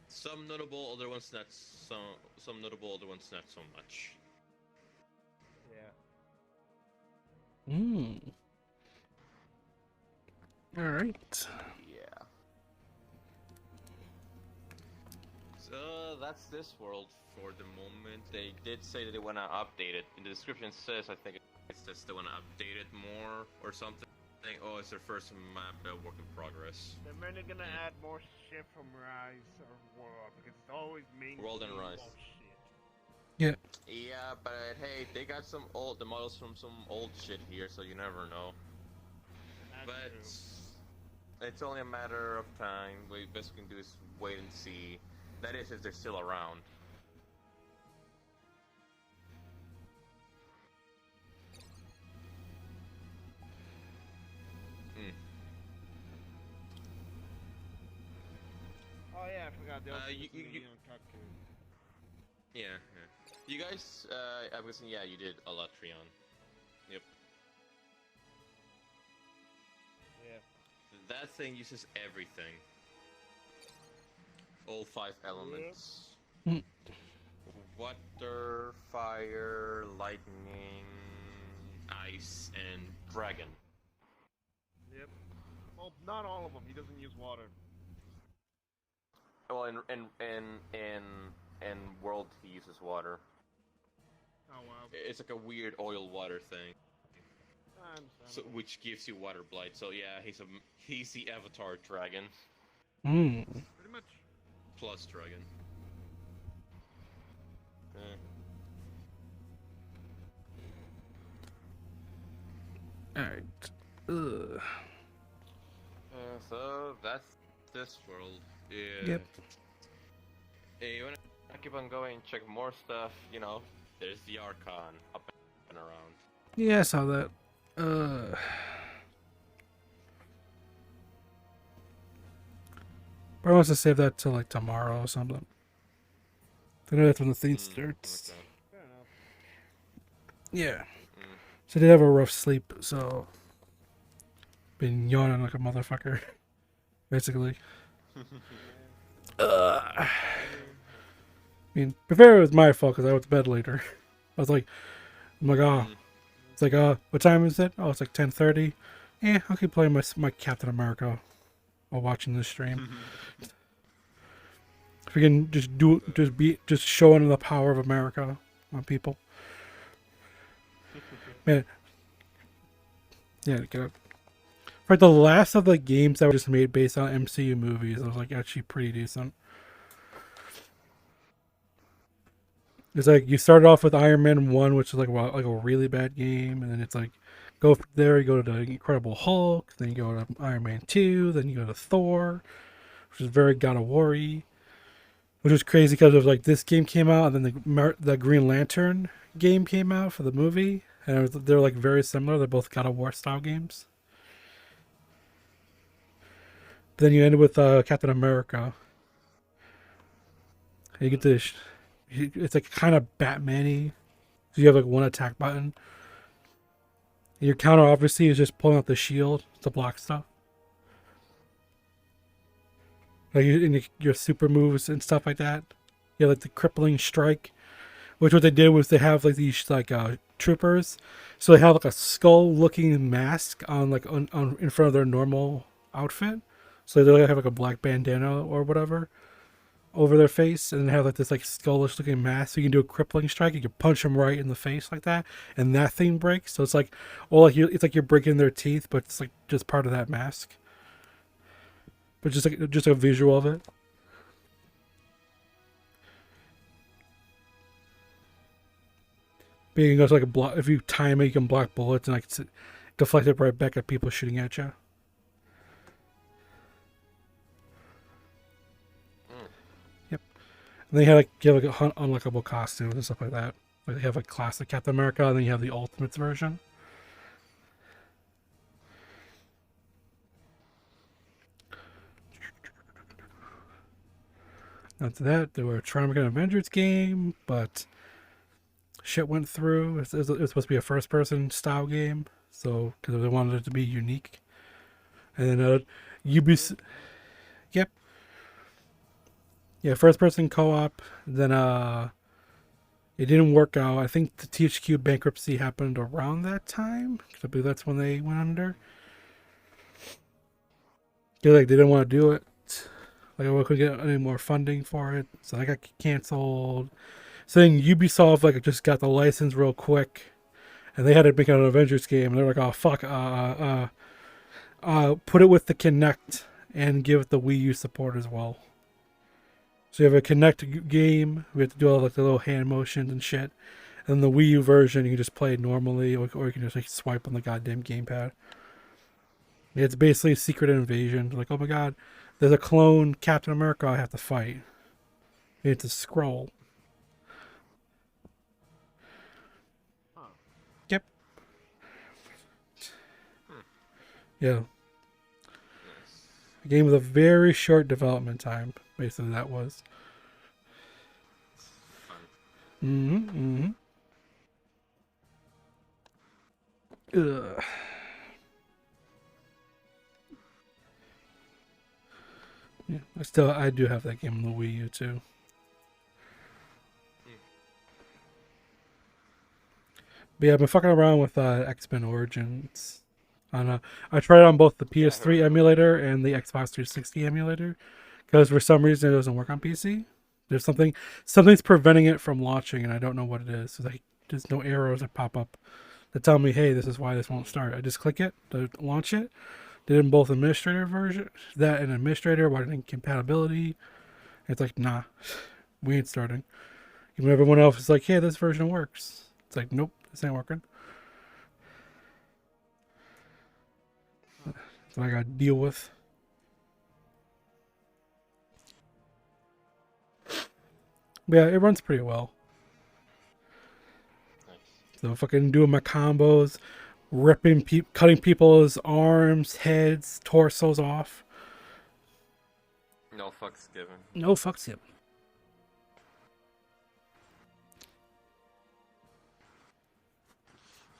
Some notable, other ones not some notable, other ones not so much. Yeah. Hmm. All right. Yeah. So that's this world for the moment. They did say that they want to update it. In the description says, I think it's just they want to update it more or something. Oh, it's their first map, work in progress. They're mainly gonna add more shit from Rise or World because it's always mainly World and Rise. bullshit. Yeah. Yeah, but hey, they got the models from some old shit here, so you never know. That's But true. it's only a matter of time. We best we can do is wait and see. That is, if they're still around. Oh yeah, I forgot. They also you- missing you- the Neon Kaku. Yeah, yeah. You guys, I'm guessing, yeah, you did a lot, Trion. Yep. Yeah. That thing uses everything. All 5 elements. Mm. Water, fire, lightning, ice, and dragon. Yep. Well, not all of them. He doesn't use water. Well, in world he uses water. Oh wow. It's like a weird oil water thing, I understand. so which gives you water blight. So yeah, he's the Avatar dragon Hmm. Pretty much. plus dragon. All right. Ugh. So that's this world. Yeah. Yep. Hey, you wanna keep on going, check more stuff? You know, there's the Archon up and around. Yeah, I saw that. Probably wants to save that till like tomorrow or something. I know that's when the thing starts. Okay. Fair enough. Yeah. Mm. So I did have a rough sleep, so been yawning like a motherfucker, basically. I mean, to be fair, it was my fault because I went to bed later. I'm like, oh, it's like, what time is it? Oh, it's like 10:30. Yeah, I'll keep playing my Captain America while watching this stream. If we can just showing the power of America on people. Man, yeah, get up. For the last of the games that were just made based on MCU movies, it was like actually pretty decent. It's like you started off with Iron Man 1, which is like a really bad game, and then it's like go from there, you go to the Incredible Hulk, then you go to Iron Man 2, then you go to Thor, which is very God of War-y, which was crazy because it was like this game came out, and then the Green Lantern game came out for the movie, and they're like very similar. They're both God of War style games. But then you ended with Captain America. And you get this. It's like kind of Batman-y. So you have like one attack button. Your counter obviously is just pulling out the shield to block stuff. Like your super moves and stuff like that. You have like the crippling strike, Which what they did was they have like these like troopers, so they have like a skull-looking mask on like on in front of their normal outfit. So they have like a black bandana or whatever over their face, and they have like this like skullish looking mask. So you can do a crippling strike. You can punch them right in the face like that, and that thing breaks. So it's like, well, like it's like you're breaking their teeth, but it's like just part of that mask. But just a visual of it. But you can go to like a block. If you time it, you can block bullets and like deflect it right back at people shooting at you. Yep. And then you have like unlockable costumes and stuff like that. Like they have like classic Captain America, and then you have the Ultimates version. After that, they were trying to make an Avengers game, but shit went through. It was supposed to be a first-person style game, so because they wanted it to be unique. And then Ubisoft, yep, yeah, first-person co-op. Then it didn't work out. I think the THQ bankruptcy happened around that time. I believe that's when they went under. Like they didn't want to do it. Like I couldn't get any more funding for it, so I got canceled. So then Ubisoft like just got the license real quick, and they had to make an Avengers game. And they're like, "Oh fuck, put it with the Kinect and give it the Wii U support as well." So you have a Kinect game. We have to do all like the little hand motions and shit. And the Wii U version, you can just play it normally, or you can just like swipe on the goddamn gamepad. It's basically a secret invasion. Like, oh my god, there's a clone Captain America I have to fight. You have to scroll. Huh. Yep. Yeah. A game with a very short development time. Basically, that was. Mm-hmm. Ugh. Yeah, I do have that game on the Wii U too. But yeah, I've been fucking around with X-Men Origins. I tried it on both the PS3 emulator and the Xbox 360 emulator, because for some reason it doesn't work on PC. Something's preventing it from launching, and I don't know what it is. So like, there's no arrows that pop up that tell me, hey, this is why this won't start. I just click it to launch it. Did it in both administrator version, that and administrator, wanting compatibility. It's like, nah, we ain't starting. Even everyone else is like, yeah, this version works. It's like, nope, this ain't working. That's what I gotta deal with. But yeah, it runs pretty well. So fucking doing my combos, cutting people's arms, heads, torsos off. No fucks given. No fucks given.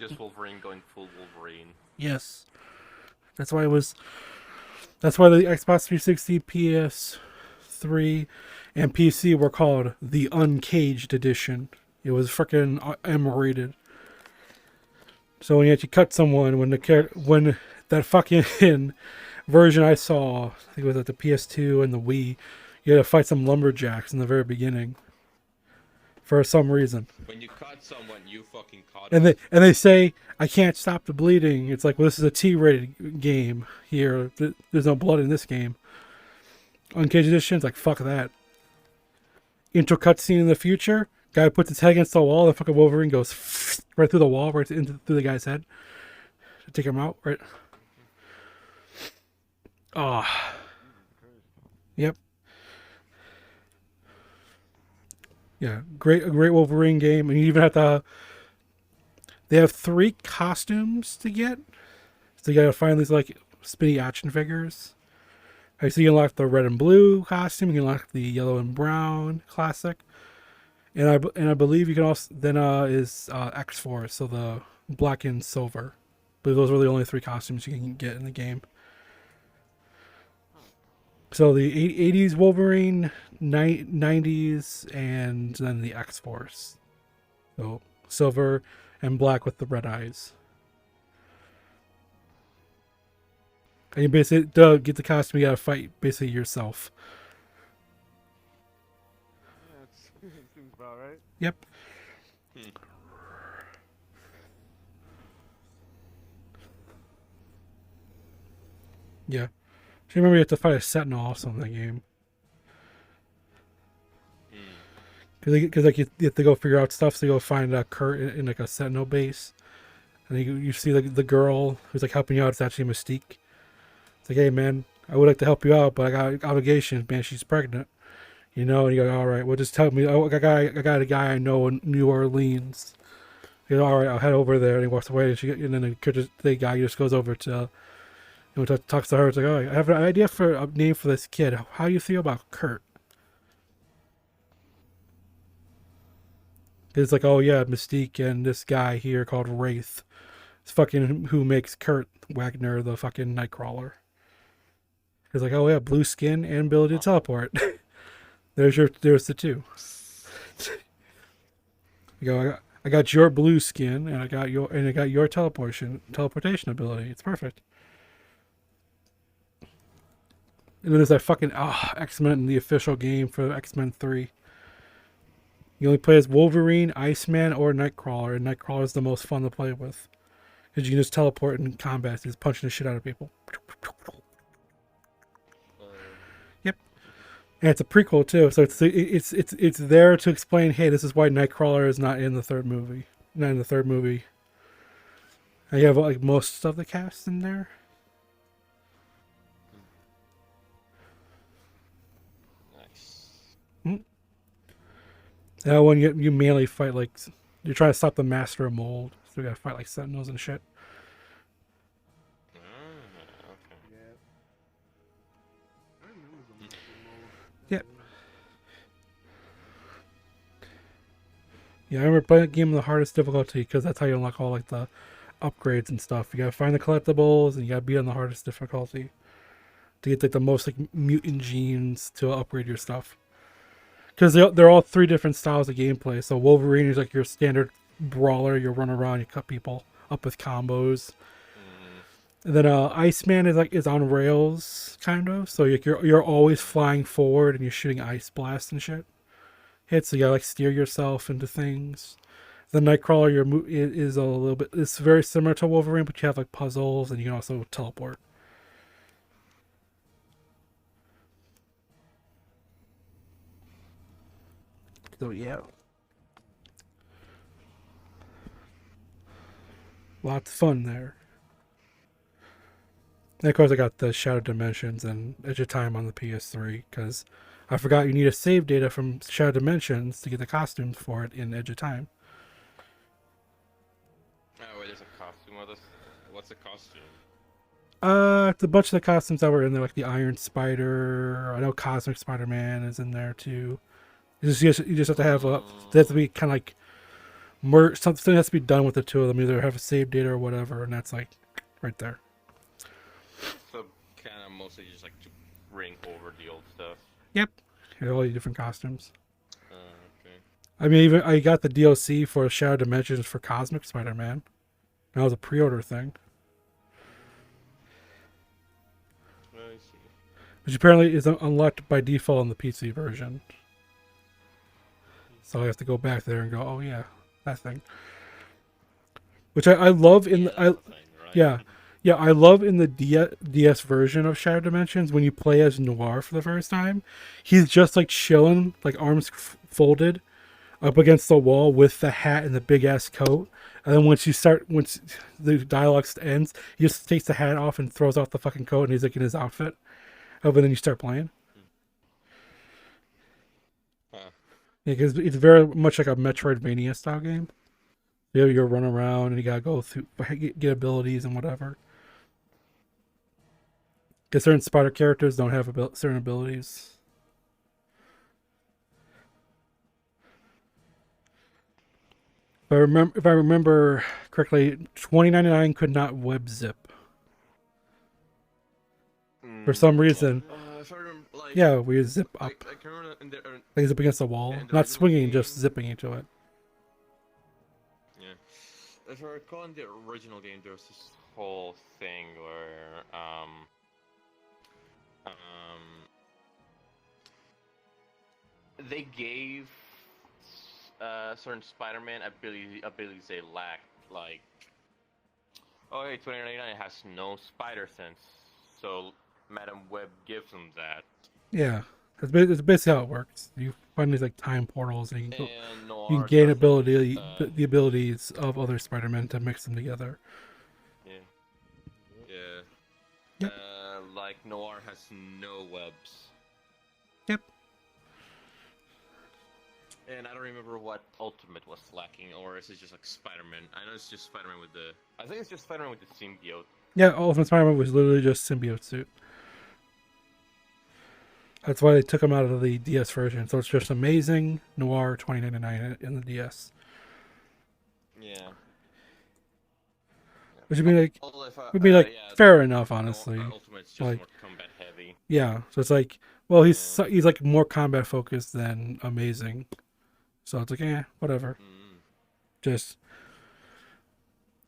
Just Wolverine going full Wolverine. Yes. That's why the Xbox 360, PS3, and PC were called the Uncaged Edition. It was freaking M-rated. So when you actually cut someone, when that fucking version I saw, I think it was at the PS2 and the Wii, you had to fight some lumberjacks in the very beginning. For some reason. When you cut someone, you fucking caught and they say, I can't stop the bleeding. It's like, well, this is a T-rated game here. There's no blood in this game. Uncaged Edition, it's like, fuck that. Intro cutscene in the future, guy puts his head against the wall, and fucking Wolverine goes right through the wall, right through the guy's head. To take him out, right? Oh. Yep. Yeah, a great Wolverine game, and you even have to. They have 3 costumes to get, so you gotta find these like spinny action figures. So you can unlock the red and blue costume, you can unlock the yellow and brown classic, and I believe you can also then is X-Force, so the black and silver. But those are the only 3 costumes you can get in the game. So the 80s Wolverine, 90s, and then the X-Force. So silver and black with the red eyes. And you basically, to get the costume, you gotta fight basically yourself. Yeah, it seems about right. Yep. Hmm. Yeah. So you remember you have to fight a sentinel also in that game. Because like you have to go figure out stuff, so you go find Kurt in like a sentinel base. And you see the girl who's like helping you out. It's actually Mystique. It's like, hey man, I would like to help you out, but I got obligations, man. She's pregnant, you know. And you go, all right, well just tell me. Oh, I got a guy I know in New Orleans. You know, all right, I'll head over there. And he walks away, and then the guy just goes over to, talks to her. It's like, oh, I have an idea for a name for this kid. How do you feel about Kurt? It's like, oh yeah, Mystique and this guy here called Wraith. It's fucking who makes Kurt Wagner the fucking Nightcrawler. It's like, oh yeah, blue skin and ability to teleport. there's the two. You go, I got your blue skin and I got your teleportation ability. It's perfect. And then there's that fucking X-Men in the official game for X-Men 3. You only play as Wolverine, Iceman, or Nightcrawler, and Nightcrawler is the most fun to play with. Because you can just teleport in combat, just punching the shit out of people. Yep. And it's a prequel too, so it's there to explain, hey, this is why Nightcrawler is not in the third movie. Not in the third movie. And you have like most of the cast in there. Nice. That one you mainly fight like you're trying to stop the Master of Mold, so you gotta fight like Sentinels and shit. Okay. Yeah. I remember the Master Mode. Yep. Yeah, I remember playing the game on the hardest difficulty because that's how you unlock all like the upgrades and stuff. You gotta find the collectibles and you gotta beat on the hardest difficulty to get like the most like mutant genes to upgrade your stuff. Because they're all three different styles of gameplay. So Wolverine is like your standard brawler. You run around, you cut people up with combos. And then Iceman is on rails kind of. So you're always flying forward and you're shooting ice blasts and shit. Hits, so you gotta like steer yourself into things. The Nightcrawler is a little bit. It's very similar to Wolverine, but you have like puzzles and you can also teleport. So yeah, lots of fun there. And of course, I got the Shadow Dimensions and Edge of Time on the PS3 because I forgot you need a save data from Shadow Dimensions to get the costumes for it in Edge of Time. Oh wait, there's a costume of this. What's a costume? It's a bunch of the costumes that were in there, like the Iron Spider. I know Cosmic Spider-Man is in there too. You just have to have they have to be kind of like something has to be done with the two of them. Either have a save data or whatever, and that's like right there. So kind of mostly just like to bring over the old stuff. Yep, all the different costumes. Okay. I mean, even I got the DLC for Shadow Dimensions for Cosmic Spider-Man. That was a pre-order thing, I see. which apparently is unlocked by default in the PC version. So I have to go back there and go, oh yeah, that thing. Which I love in the, Thing, right? yeah, I love in the DS version of Shadow Dimensions when you play as Noir for the first time. He's just like chilling, like arms folded, up against the wall with the hat and the big ass coat. And then once the dialogue ends, he just takes the hat off and throws off the fucking coat, and he's like in his outfit. Oh, but then you start playing. Huh. Yeah, because it's very much like a Metroidvania style game. You run around and you gotta go through, get abilities and whatever. Because certain spider characters don't have certain abilities. If I remember correctly, 2099 could not web zip for some reason. If I remember, like, Yeah, we zip up, I can remember in the, like zip against the wall, in the not original swinging, game. just zipping into it. Yeah. If I recall in the original game, there was this whole thing where um they gave certain Spider-Man abilities they lacked, like, oh hey, 2099 has no spider sense, so Madam Web gives them that. Yeah, it's basically how it works. You find these like time portals, and And you can Noir gain doesn't. ability the abilities of other Spider-Men to mix them together. Yeah, yeah. Yep. Like Noir has no webs. Yep. And I don't remember what Ultimate was lacking, or is it just like Spider-Man? I know it's just Spider-Man with the. I think it's just Spider-Man with the symbiote. Yeah, Ultimate Spider-Man was literally just symbiote suit. That's why they took him out of the DS version. So it's just Amazing Noir 2099 in the DS. Yeah. Which would be like, Well, if, yeah, fair enough, honestly. Ultimate's just Like, more combat heavy. yeah, so it's like, well, he's Yeah. he's like more combat focused than Amazing. So it's like, whatever. Just,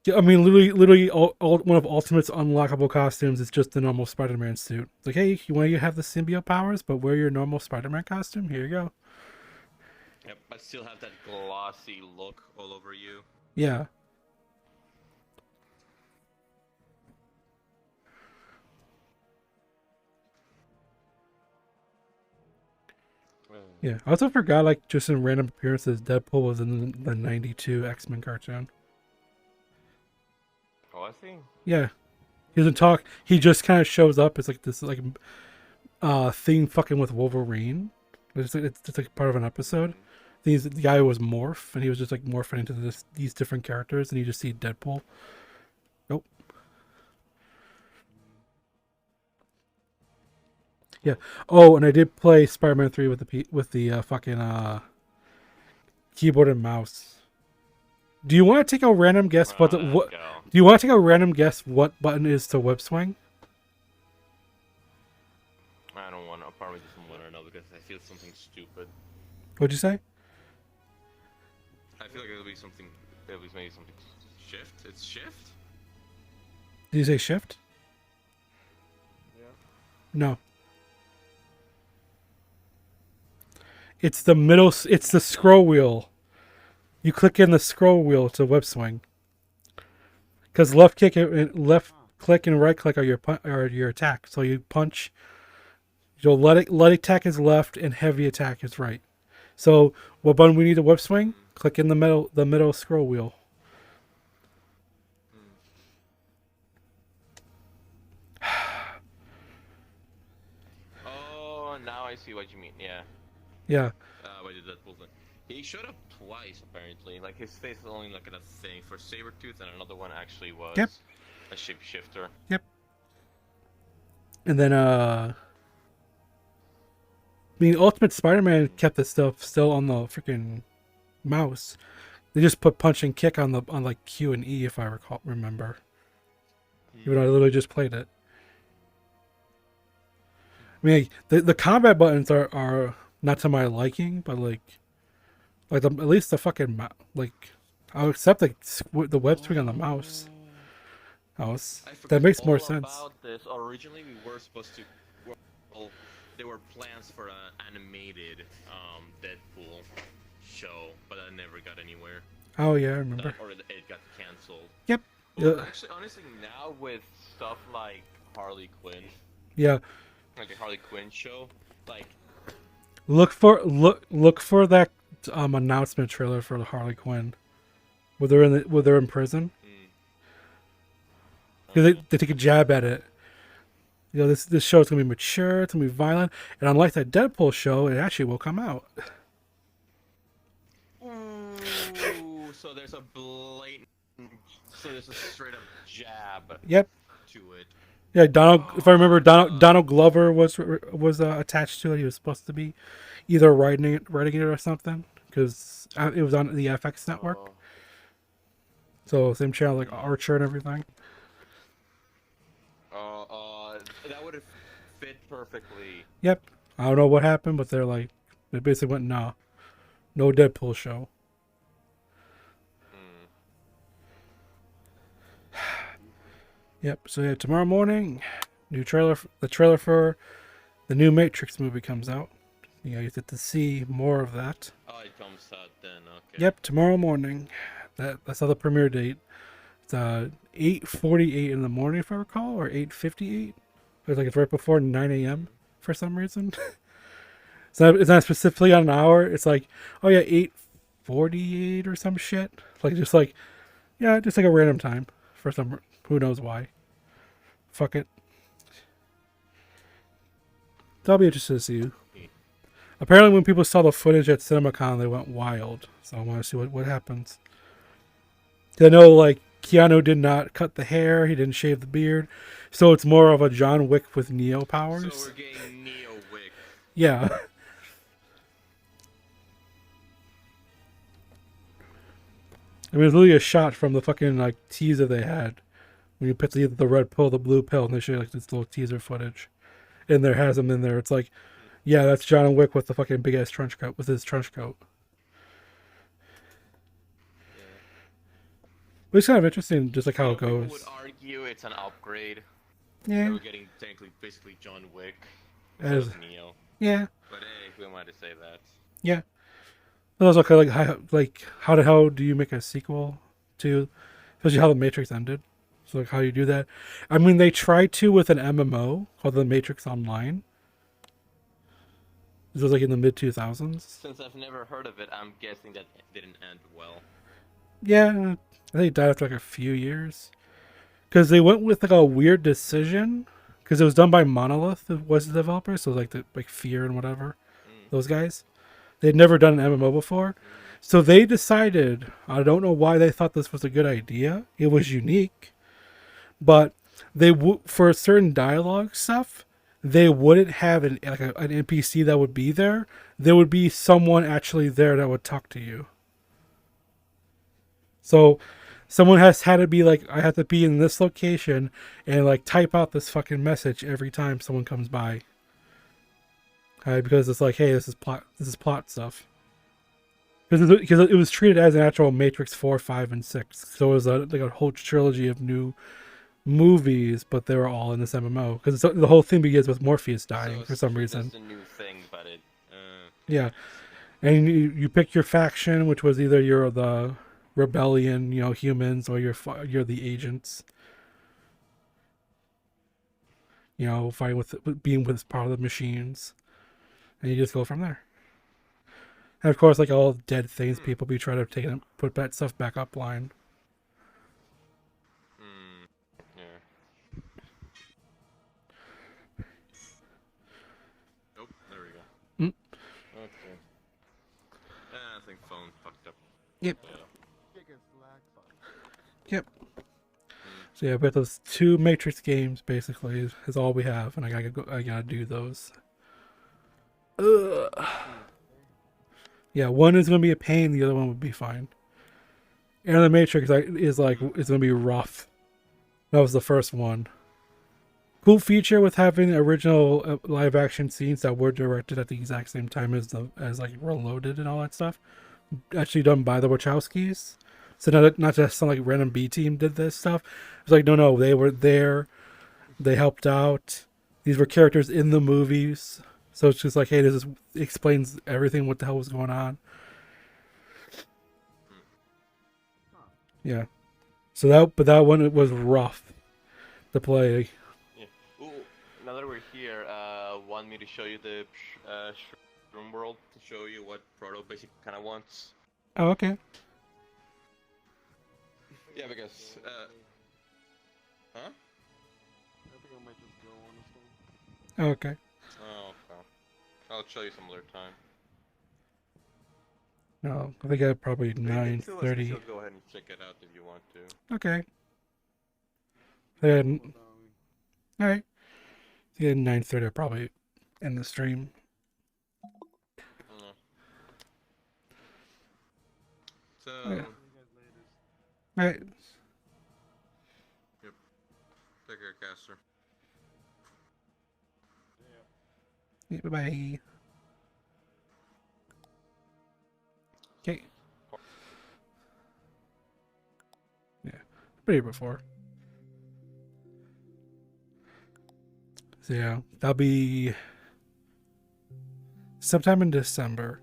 yeah, I mean, literally, one of Ultimate's unlockable costumes is just the normal Spider-Man suit. It's like, hey, you want to have the symbiote powers, but wear your normal Spider-Man costume? Here you go. Yep, but still have that glossy look all over you. Yeah. Yeah. I also forgot, like, just in random appearances, Deadpool was in the 92 X-Men cartoon. Oh, I see. Yeah. He doesn't talk. He just kind of shows up. It's like this, like, thing fucking with Wolverine. It's just like part of an episode. The guy was Morph, and he was just like morphing into these different characters, and you just see Deadpool. Nope. Yeah. Oh, and I did play Spider-Man 3 with the fucking keyboard and mouse. Do you want to take a random guess what? Do you want to take a random guess what button is to web swing? I don't want to. I probably just want to know because I feel something stupid. What'd you say? I feel like it'll be something. It'll be maybe something. Shift. It's shift. Did you say shift? Yeah. No. It's the middle. It's the scroll wheel. You click in the scroll wheel to web swing. Because left click and right click are your attack. So you punch. You'll light attack is left and heavy attack is right. So what button we need to web swing? Click in the middle scroll wheel. Oh, now I see what you mean. Yeah. Yeah. Why did Deadpool thing? He showed up twice apparently. Like his face is only like a thing for Sabretooth, and another one actually was a shapeshifter. Yep. And then I mean, Ultimate Spider-Man kept the stuff still on the freaking mouse. They just put punch and kick on like Q and E, if I remember. Even though I literally just played it. I mean, the combat buttons are not to my liking, but like at least the fucking I'll accept the web swing on the mouse. That makes more sense. About this. Originally, we were supposed to. Well, there were plans for an animated Deadpool show, but that never got anywhere. Oh yeah, I remember. Or it got canceled. Yep. Well, actually, honestly, now with stuff like Harley Quinn. Yeah. Like a Harley Quinn show, like. Look for that announcement trailer for the Harley Quinn, where they're in prison. Because they take a jab at it. You know, this show is gonna be mature, it's gonna be violent, and unlike that Deadpool show, it actually will come out. Ooh, so there's a blatant, so there's a straight up jab. Yep. To it. Yeah, if I remember, Donald Glover was attached to it. He was supposed to be either writing it or something, because it was on the FX network. So same channel like Archer and everything. That would have fit perfectly. Yep. I don't know what happened, but they basically went, no Deadpool show. Yep. So yeah, tomorrow morning, new trailer. The trailer for the new Matrix movie comes out. You get to see more of that. Oh, it comes out then. Okay. Yep, tomorrow morning. That's how the premiere date. It's 8:48 in the morning, if I recall, or 8:58. It's right before 9 a.m. for some reason. It's not specifically on an hour. It's like, oh yeah, 8:48 or some shit. Just like a random time for some, who knows why. Fuck it. So I'll be interested to see. Apparently, when people saw the footage at CinemaCon, they went wild. So I want to see what happens. I know, like, Keanu did not cut the hair. He didn't shave the beard. So it's more of a John Wick with Neo powers. So we're getting Neo Wick. Yeah. I mean, it's literally a shot from the fucking, like, teaser they had. When you put the red pill, the blue pill, and they show you, like, this little teaser footage. And there has him in there. It's like, yeah, that's John Wick with the fucking big-ass trench coat, with his trench coat. But it's kind of interesting, just like how it goes. People would argue it's an upgrade. Yeah. We're getting technically basically John Wick As Neo. Yeah. But hey, who am I to say that? Yeah. But also kind of how the hell do you make a sequel to, especially how the Matrix ended? So like how you do that? I mean, they tried to with an MMO called The Matrix Online. This was like in the mid 2000s. Since I've never heard of it, I'm guessing that it didn't end well. Yeah, I think it died after like a few years. Because they went with like a weird decision. Because it was done by Monolith, it was the developer. So like Fear and whatever. Those guys. They'd never done an MMO before. So they decided, I don't know why they thought this was a good idea. It was unique. But for certain dialogue stuff, they wouldn't have an NPC that would be there. There would be someone actually there that would talk to you. So someone has had to be like, I have to be in this location and like type out this fucking message every time someone comes by. Because it's like, hey, this is plot stuff. Because it was treated as an actual Matrix 4, 5, and 6. So it was a whole trilogy of new movies, but they were all in this MMO. Because the whole thing begins with Morpheus dying for some reason. It's a new thing, but it... Yeah. And you pick your faction, which was either you're the rebellion, humans, or you're the agents. Fighting being with part of the machines. And you just go from there. And of course, like all dead things, people be trying to put that stuff back up line. Yeah. Nope, there we go. Okay. I think phone fucked up. Yep. Yeah. Yep. So yeah, but those 2 Matrix games basically is all we have, and I gotta do those. Ugh. Yeah, one is gonna be a pain, the other one would be fine. And the Matrix is gonna be rough. That was the first one. Cool feature with having original live action scenes that were directed at the exact same time as Reloaded and all that stuff. Actually done by the Wachowskis. So not just some like random B team did this stuff. It's like no, they were there. They helped out. These were characters in the movies. So it's just like, hey, this explains everything. What the hell was going on? Yeah. So that one was rough to play. Yeah. Ooh, now that we're here, want me to show you the room world to show you what Proto basically kind of wants. Oh, okay. Yeah, because huh? I think I might just go, honestly. Okay. Oh, okay. I'll show you some other time. No, I think I probably 9:30. Still go ahead and check it out if you want to. Okay. Then, all right. Yeah, 9:30. I'll probably end the stream. So. Yeah. All right. Yep. Take care, caster. Yeah, bye-bye. Okay. Yeah. Been here before. So yeah, that'll be sometime in December.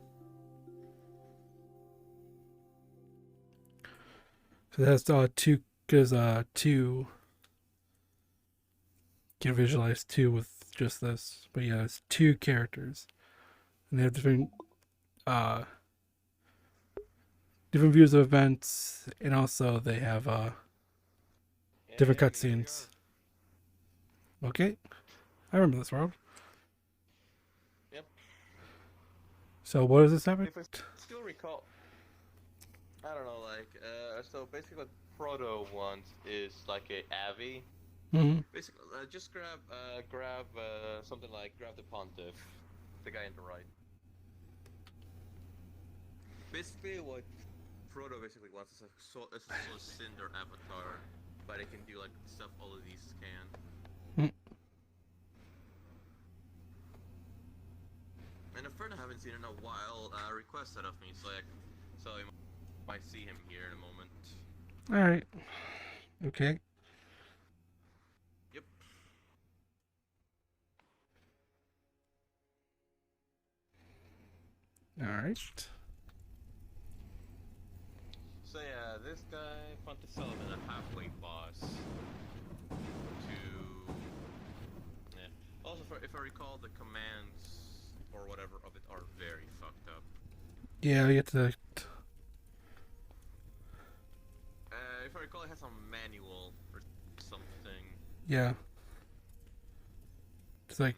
So that's two, because two can visualize two with just this. But yeah, it's two characters, and they have uh different views of events, and also they have different Yeah, here we go. cutscenes. Okay, I remember this world. Yep. So what is this epic? If I still recall, I don't know, like, so basically what Proto wants is like a Avi. Mm-hmm. Basically, just grab something like grab the Pontiff, the guy on the right. Basically, what Proto basically wants is a sort of Cinder avatar, but it can do like stuff all of these can. And a friend I haven't seen in a while requested of me, so you might see him here in a moment. All right. Okay. Yep. All right. So yeah, this guy, Fonticelliman, a halfway boss. Yeah. Also, if I recall, the commands or whatever of it are very fucked up. Yeah, I get to. If I recall, it has a manual or something. Yeah. It's like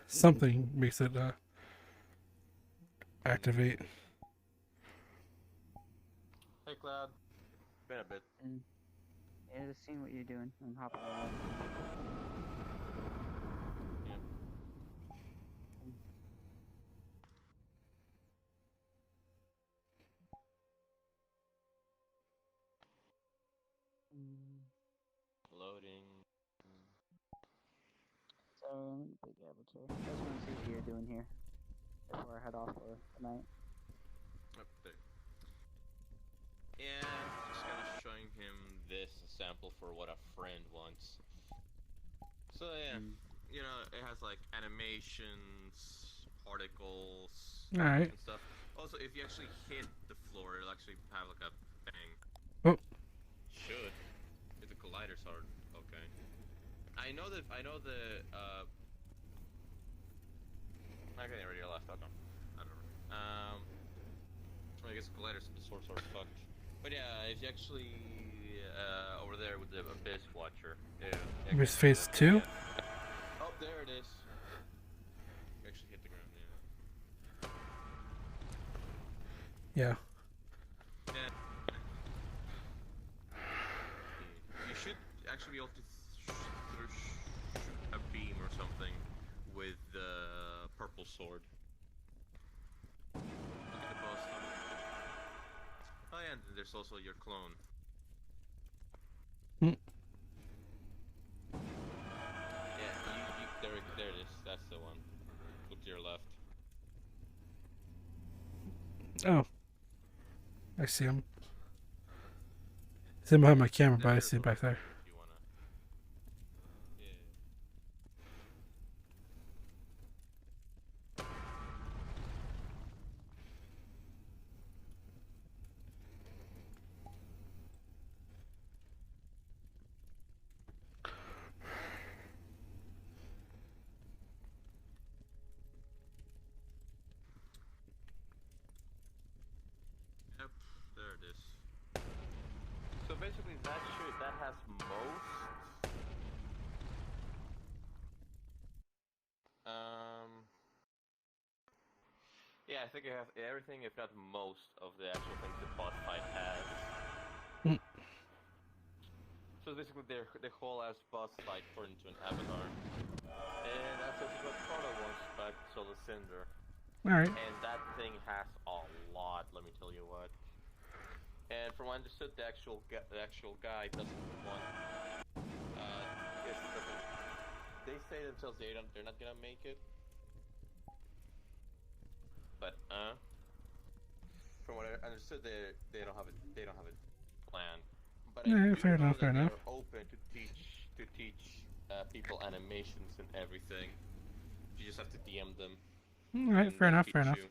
something makes it activate. Hey, Cloud. Been a bit. Yeah, just seeing what you're doing. I'm hopping around. Yeah. Loading. So, let me take Avatar. I just want to see what you're doing here before I head off for the night. Okay. Yeah, just kind of showing him this sample for what a friend wants. So yeah, you know, it has like animations, particles, All right. and stuff. Also, if you actually hit the floor, it'll actually have like a bang. Oh. Should. If the colliders are okay. I know the I can't already left. Okay. I don't know. I guess the colliders and the source are fucked. But yeah, if you actually over there with the Abyss Watcher. Abyss Phase 2? Yeah. Oh, there it is. You actually hit the ground, Yeah. yeah. You should actually be able to shoot a beam or something with the purple sword. Look at the boss. Oh yeah, and there's also your clone. Yeah, there it is. That's the one. Look to your left. Oh. I see him. He's in behind my camera, but I see him back there. If you wanna. Yeah. Yep, there it is. So basically, that has most. Yeah, I think it has everything, if not most, of the actual things the boss fight has. So basically, the whole ass boss fight turned into an avatar, and that's basically what Proto wants back to Solar Cinder. Alright. And that thing has a lot, let me tell you what. And from what I understood, the actual guy doesn't want. They say themselves they're not gonna make it. But from what I understood, they don't have it planned. But I Yeah, do fair know enough, that fair enough. they're open to teach people animations and everything. You just have to DM them, All right, and fair they'll enough, teach fair enough. you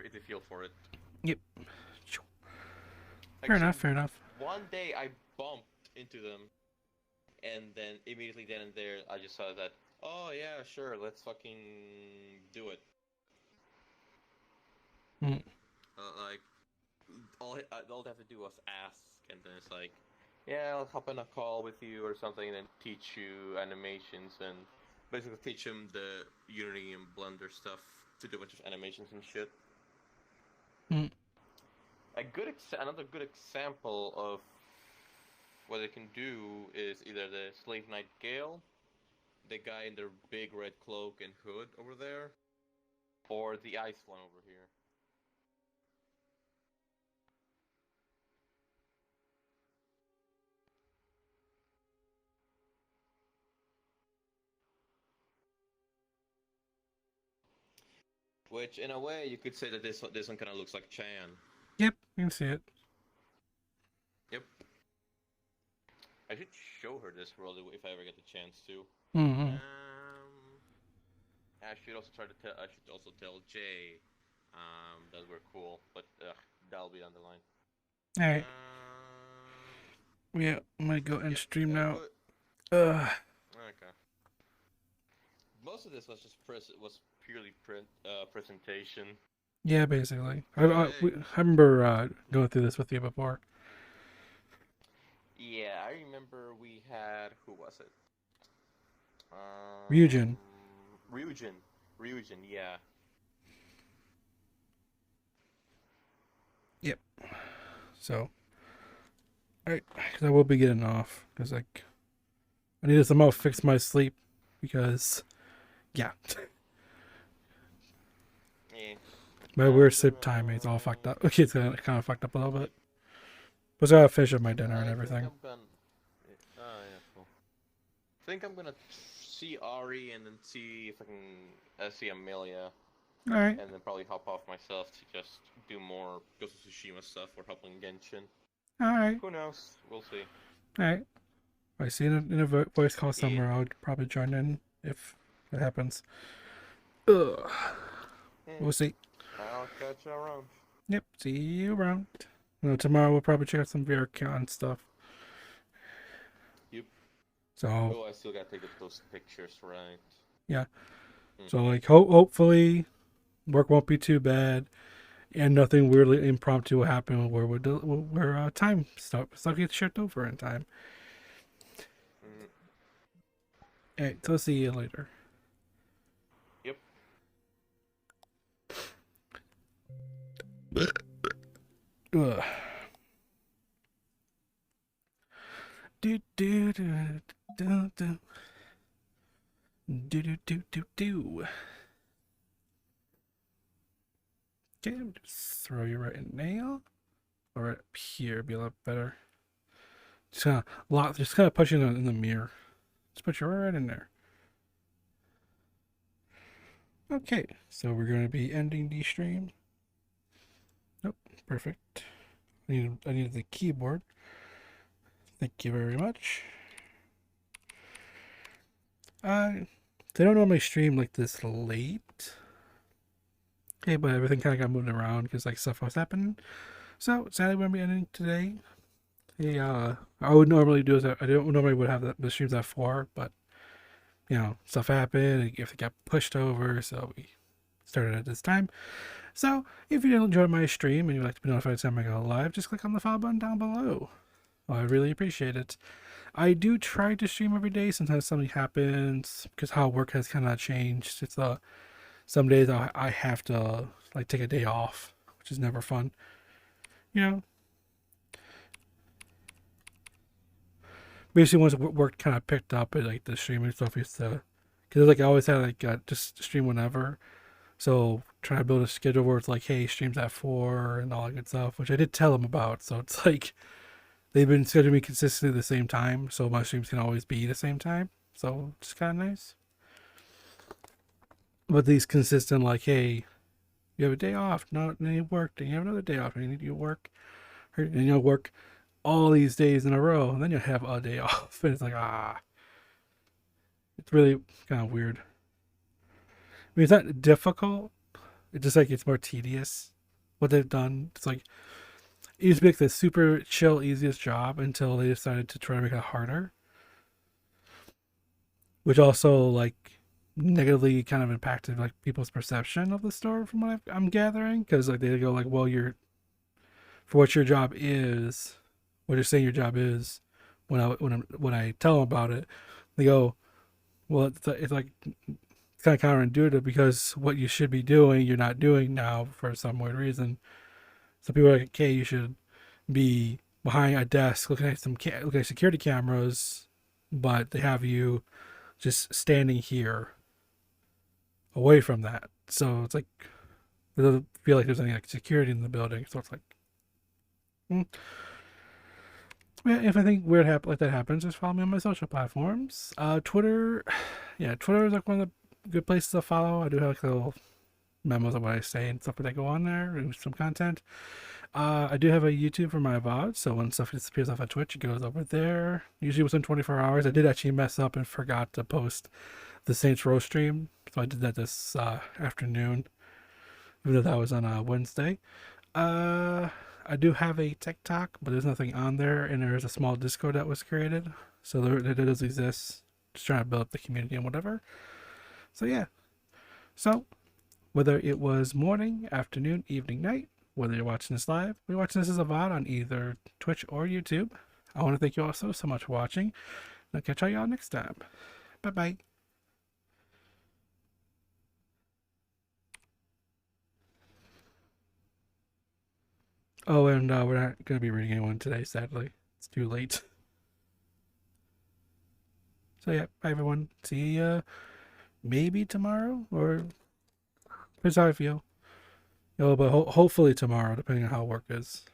if they feel for it. Yep. Like Fair enough, fair enough. one day I bumped into them, and then immediately then and there I just saw that. Oh yeah, sure, let's fucking do it. Mm. Like all they have to do was ask, and then it's like, yeah, I'll hop on a call with you or something, and then teach you animations and basically teach them the Unity and Blender stuff to do a bunch of animations and shit. Mm. Another good example of what they can do is either the Slave Knight Gale, the guy in the big red cloak and hood over there, or the ice one over here. Which, in a way, you could say that this one kind of looks like Chan. Yep, you can see it. Yep. I should show her this world if I ever get the chance to. Mm-hmm. I should also tell Jay that we're cool, but that'll be down the line. All right. Yeah, I'm gonna go and stream now. Okay. Most of this was just purely presentation. Yeah, basically. I remember going through this with you before. Yeah, I remember we had, who was it? Ryujin. Ryujin, yeah. Yep. So, alright, because I will be getting off, because like, I need to somehow fix my sleep, because, yeah. My weird sleep timing is all fucked up. Okay, it's kind of fucked up a little bit. But I gotta finish up my dinner and everything. Cool. I think I'm gonna see Ari and then see if I can see Amelia. Alright. And then probably hop off myself to just do more Ghost of Tsushima stuff or hop on Genshin. Alright. Who knows? We'll see. Alright. If I see it in a voice call somewhere, I'll probably join in if it happens. Ugh. We'll see. I'll catch you around. Yep, see you around. Tomorrow we'll probably check out some VRChat stuff. Yep. So. Oh, I still gotta take those pictures, right? Yeah. So like, hopefully, work won't be too bad, and nothing weirdly impromptu will happen where time stuff gets shipped over in time. Alright, so I'll see you later. Yep. Ugh. Do do do do do do do do do do. Okay, just throw you right in now, or right up here, be a lot better. Just kind of pushing in the mirror. Just put you right in there. Okay, so we're going to be ending the stream. Nope, perfect. I need the keyboard. Thank you very much. They don't normally stream like this late. Okay, but everything kind of got moved around because like stuff was happening. So sadly, we're gonna be ending today. Yeah, I would normally do that. I don't normally would have the streams at 4, but stuff happened. And if it got pushed over, so we started at this time. So if you did enjoy my stream and you'd like to be notified every time I go live, just click on the follow button down below. I really appreciate it. I do try to stream every day. Sometimes something happens because how work has kind of changed. It's some days I have to like take a day off, which is never fun. Basically, once work kind of picked up, it like the streaming stuff used to, because like I always had like just stream whenever. So trying to build a schedule where it's like, hey, streams at 4 and all that good stuff, which I did tell them about. So it's like they've been scheduling me consistently the same time, so my streams can always be the same time. So it's kind of nice. But these consistent, like, hey, you have a day off, then you work, then you have another day off, and you need to work, and work all these days in a row, and then you'll have a day off, and it's like it's really kind of weird. I mean, it's not difficult. It's just like it's more tedious. What they've done, it's like it used to be like the super chill, easiest job until they decided to try to make it harder, which also like negatively kind of impacted like people's perception of the store from what I'm gathering, because like they go like, well, you're for what your job is, what you're saying your job is. When I tell them about it, they go, well, it's like it's kind of counterintuitive because what you should be doing, you're not doing now for some weird reason. So people are like, okay, you should be behind a desk looking at looking at security cameras, but they have you just standing here away from that. So it's like it doesn't feel like there's any like security in the building. So it's like, yeah, if anything weird like that happens, just follow me on my social platforms. Twitter, yeah, Twitter is like one of the good places to follow. I do have like little memos of what I say and stuff that go on there, and some content. I do have a YouTube for my VOD, so when stuff disappears off of Twitch, it goes over there. Usually within 24 hours. I did actually mess up and forgot to post the Saints Row stream, so I did that this afternoon, even though that was on a Wednesday. I do have a TikTok, but there's nothing on there, and there's a small Discord that was created, so there does exist. Just trying to build up the community and whatever. So yeah. So whether it was morning, afternoon, evening, night, whether you're watching this live, or you're watching this as a VOD on either Twitch or YouTube, I want to thank you all so much for watching. And I'll catch y'all next time. Bye bye. Oh, and we're not going to be reading anyone today, sadly. It's too late. So yeah, bye everyone. See ya maybe tomorrow, or depends how I feel. But hopefully tomorrow, depending on how work is.